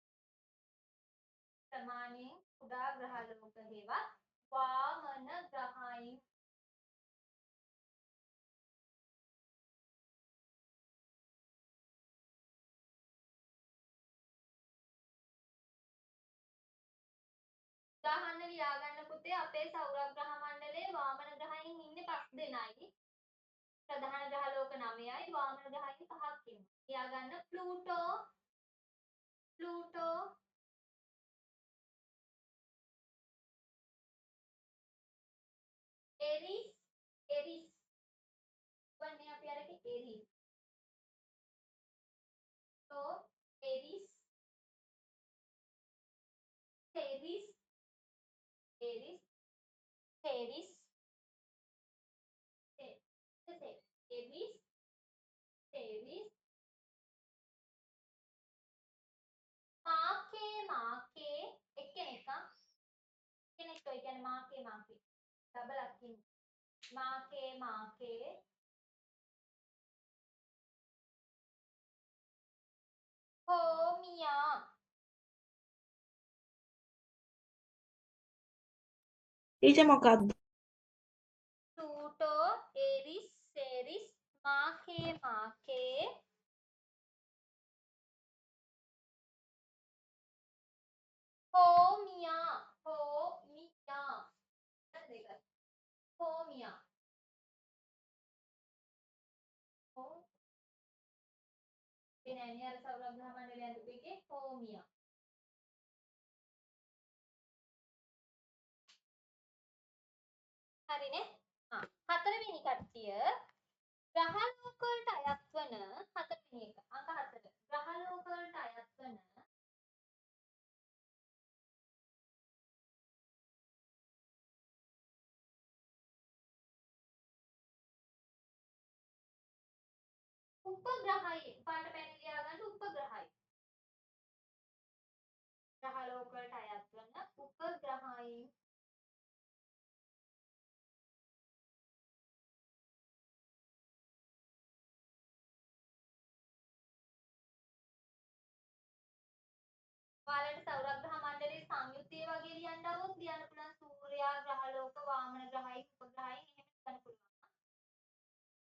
ප්‍රමාණයෙන් කුඩා ග්‍රහලෝක හෙවත් වාමන ග්‍රහයි උදාහරණ ලියා ගන්න පුතේ අපේ සෞරග්‍රහ මණ්ඩලයේ වාමන ග්‍රහයින් ඉන්නේ 5 දෙනයි ප්‍රධාන ග්‍රහලෝක 9යි වාමන ග්‍රහයින් 5ක් ඉන්නවා ලියා ගන්න ප්ලූටෝ එරිස් වන්නේ අපි අරගේ එරිස් તો එරිස් තෙරිස් එරිස් තෙරිස් එරිස් තෙරිස් මාකේ එක්කෙනෙක් කෙනෙක් ඔය කියන්නේ මාකේ ඩබලක් ඉන්නේ මාකේ හෝමියා ටීචර් මොකක්ද? ප්ලූටෝ එරිස් සෙරිස් මාකේ හෝමියා දෙක හෝමියා එනන්නේ අර සෞරග්‍රහ මණ්ඩලය ඇතුළේ එකේ හෝමියා හරිනේ හතරවෙනි කට්ටිය ග්‍රහලෝක වලට අයත් වන හතරවෙනි එක අංක 4 ග්‍රහලෝක වලට අයත් වන උපග්‍රහයි පාට පැන ලියා ගන්න උපග්‍රහයි ග්‍රහලෝක වලට අයත් වන උපග්‍රහයි ඔයාලට සෞරග්‍රහ මණ්ඩලයේ සංයුත්තය වගේ ලියන්න આવොත් ලියන්න පුළුවන් සූර්යයා ග්‍රහලෝක වාමන ග්‍රහයි උපග්‍රහයි එහෙම ලියන්න පුළුවන්.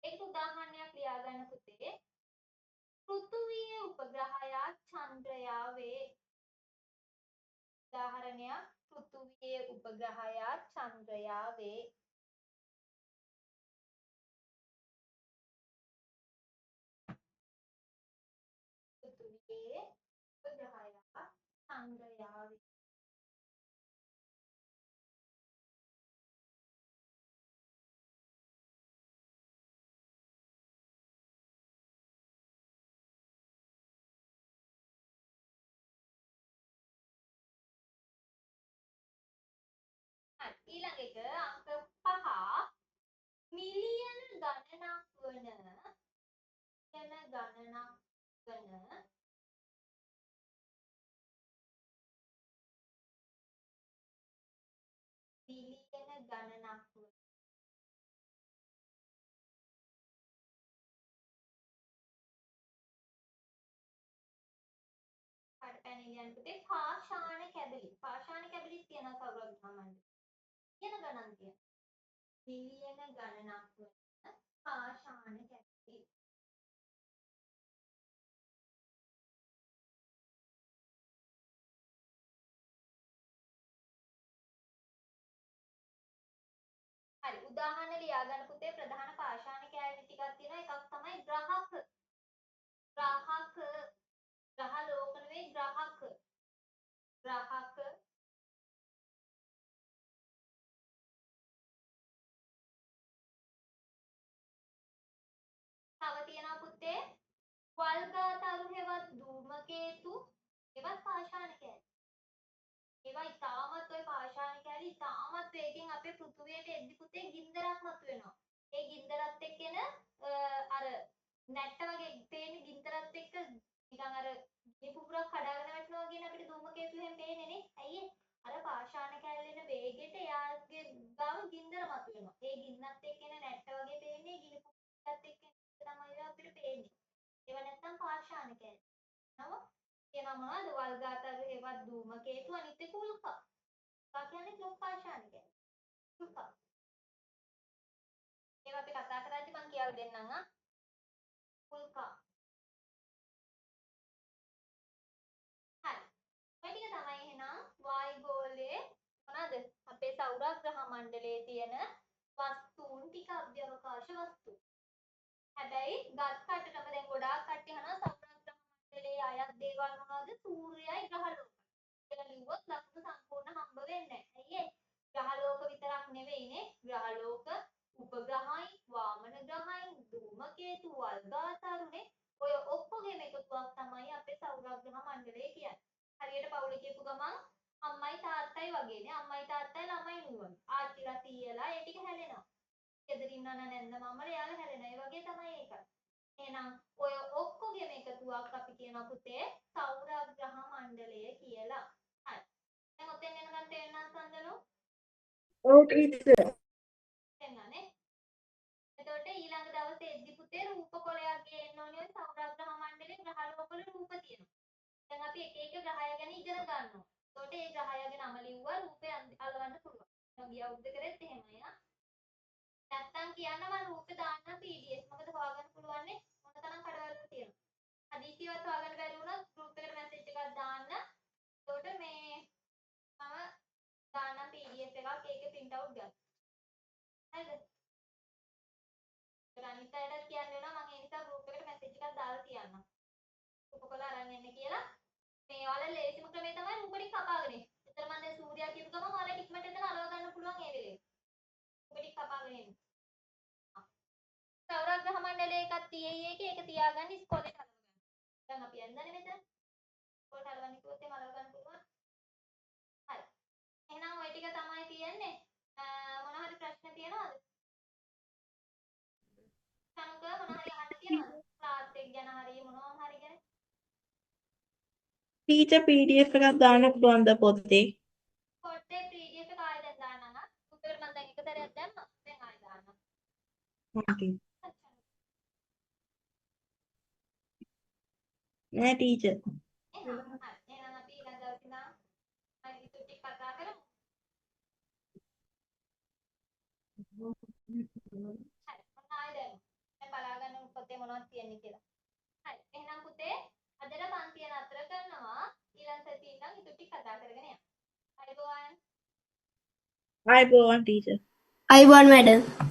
ඒක උදාහරණයක් ලියා ගන්න පුතේ. පෘථුවියේ උපග්‍රහයා චන්ද්‍රයා වේ. උදාහරණයක් පෘථුවියේ උපග්‍රහයා චන්ද්‍රයා වේ. පෘථුවියේ උපග්‍රහයා චන්ද්‍රයා වේ. ඊළඟ එක අංක 5 මිලියන පුතේ පාෂාණ කැබලි. පාෂාණ කැබලි තියෙනවා සෞරග්‍රහ මණ්ඩලයේ. කියන ගණන් තියෙනවා. මිලියන ගණනක් වන පාෂාණ කැබලි. හරි උදාහරණ ලියා ගන්න පුතේ ප්‍රධාන පාෂාණ කැලි ටිකක් තියෙනවා. එකක් තමයි ග්‍රහක. ග්‍රහ ලෝක නෙවෙයි ග්‍රහක. තව තියෙනවා පුතේ වල්ගාතරු හෙවත් ධූමකේතු ඒවත් පාෂාණ කැලි. ඒවා ඉතාමත් ඔය පාෂාණ කැලි ඉතාමත් වේගෙන් අපේ පෘථුවියට එද්දි පුතේ ගින්දරක් මතුවෙනවා. ඒ ගින්දරත් එක්කෙන අර නැට්ට වගේ පේන ගින්දරත් එක්ක නිකන් අර මේ පුපුරක් කඩාගෙන වැටෙනවා කියන අපිට ධූමකේතු එහෙම පේන්නේ නේ. ඇයි අර පාෂාණ කැලේන වේගෙට එයාගේ ගාව ගින්දර මතුවෙනවා. ඒ ගින්නත් එක්කෙන නැට්ට වගේ පේන්නේ ගිනි පුපුරත් එක්ක තමයි අපිට පේන්නේ. ඒව නැත්තම් පාෂාණ කැලේ. නම කියනවා මොනවද වල්ගාතරු හෙවත් ධූමකේතු අනිත් එක උල්කා. උල්කා කියන්නේ ලොකු පාෂාණ කැලේ. උල්කා. ඒවා අපි කතා කරද්දි මම කියලා දෙන්නම් උල්කා. හරි. ඔය ටික තමයි එහෙනම් වායුගෝලයේ මොනවාද අපේ සෞරග්‍රහ මණ්ඩලයේ තියෙන වස්තුන් ටික අභ්‍යවකාශ වස්තු. හැබැයි ගත්තටම දැන් ගොඩාක් කට්ටිය අහනවා සෞරග්‍රහ මණ්ඩලයේ අයත් දේවල් මොනවද? සූර්යයයි ග්‍රහ ලෝක. කියලා ලිව්වොත් ලකුණු සම්පූර්ණ හම්බ වෙන්නේ නැහැ. ඇයි ග්‍රහ ලෝක විතරක් නෙවෙයිනේ. ග්‍රහ ලෝක, උපග්‍රහයි, වාමන ග්‍රහයි, ධූමකේතු, වල්ගාතරුනේ ඔය ඔක්කොගෙම එකතුවක් තමයි අපේ සෞරග්‍රහ මණ්ඩලය කියන්නේ. හරියට පවුලේ කියපු ගමන් අම්මයි තාත්තයි වගේනේ. අම්මයි තාත්තයි ළමයි නුවණ. ආච්චිලා සීයලා ඒ ටික හැලෙනවා. ගෙදරින් ඉන්න නැන්ද මමලා යාලා හැලෙනවා. ඒ වගේ තමයි ඒක. එහෙනම් ඔය ඔක්කොගෙම එකතුවක් අපි කියනවා පුතේ සෞරග්‍රහ මණ්ඩලය කියලා. හරි. දැන් ඔතෙන් එනකන් තේරෙනවද සඳනෝ? ඔව් ටීචර්. තේරෙනවනේ. එතකොට ඊළඟ දවසේ එද්දි පුතේ රූප කොලයක් ගේන්න ඕනේ සෞරග්‍රහ මණ්ඩලයේ ග්‍රහ ලෝකවල රූප තියෙනවා. දැන් අපි එක එක ග්‍රහය ගැන ඉගෙන ගන්නවා. එතකොට ඒ ග්‍රහයගේ නම ලිව්වා රූපේ අල්ලගන්න පුළුවන්. මම ගිය අවුරුද්ද කරෙත් එහෙමයි ආ. නැත්තම් කියන්න මම රූපේ දාන්න PDF. මොකද හොයාගන්න පුළුවන් නේ මොන තරම් කඩවලද තියෙනවා. හදිසියවත් හොයාගන්න බැරි වුණොත් ගෲප් එකට මැසේජ් එකක් දාන්න. එතකොට මේ මම දාන්න PDF එකක් ඒකේ print out ගන්න. හරිද? අනිත් අයටත් කියන්න වෙනවා මම ඒ නිසා group එකට message එකක් දාලා තියන්නම්. උපකොල අරන් එන්න කියලා. මේ ඔයාලා ලේසිම ක්‍රමය තමයි රූප ටික කපාගෙන එන්න. එතන මම දැන් සූර්යයා කියපු ගමන් ඔයාලා ඉක්මනට එතන අරව ගන්න පුළුවන් ඒ වෙලේ. රූප ටික කපාගෙන එන්න. සෞරග්‍රහ මණ්ඩලයේ එකක් තියෙයි එකේ ඒක තියාගන්න ඉස්කෝලේ හලව ගන්න. දැන් අපි යන්නනේ මෙතන. ඉස්කෝලේ හලවන්න කිව්වොත් එහෙම හලව ගන්න පුළුවන්. හරි. එහෙනම් ওই ටික තමයි තියෙන්නේ. මොන හරි ප්‍රශ්න තියෙනවද? සනුක මොන හරි අහන්න තියෙනවද? ක්ලාස් එක ගැන හරි මොනවාම හරි ගැන? ටීචර් PDF එකක් දාන්න පුළුවන්ද පොතේ? පොතේ PDF එක ආයෙ දැන් දාන්නම් ආ. උඩට මම දැන් එක සැරයක් දැම්මා. දැන් ආයෙ දාන්නම්. ඕකේ. නෑ ටීචර්. එහෙනම් හරි. එහෙනම් අපි ඊළඟ දවසේ ඉඳන් අය ඉතුරු ටික කතා කරමු. හරි. මම ආයෙ දැම්මා. දැන් බලා ගන්න පොතේ මොනවද තියෙන්නේ කියලා. හරි. එහෙනම් පුතේ අදට පන්තිය නතර කරනවා. ඊළඟ සතියේ ඉඳන් ඉතුරු ටික කතා කරගෙන යමු. අයබෝවන්. ආයිබෝවන් ටීචර්. අයිබෝන් මැඩම්.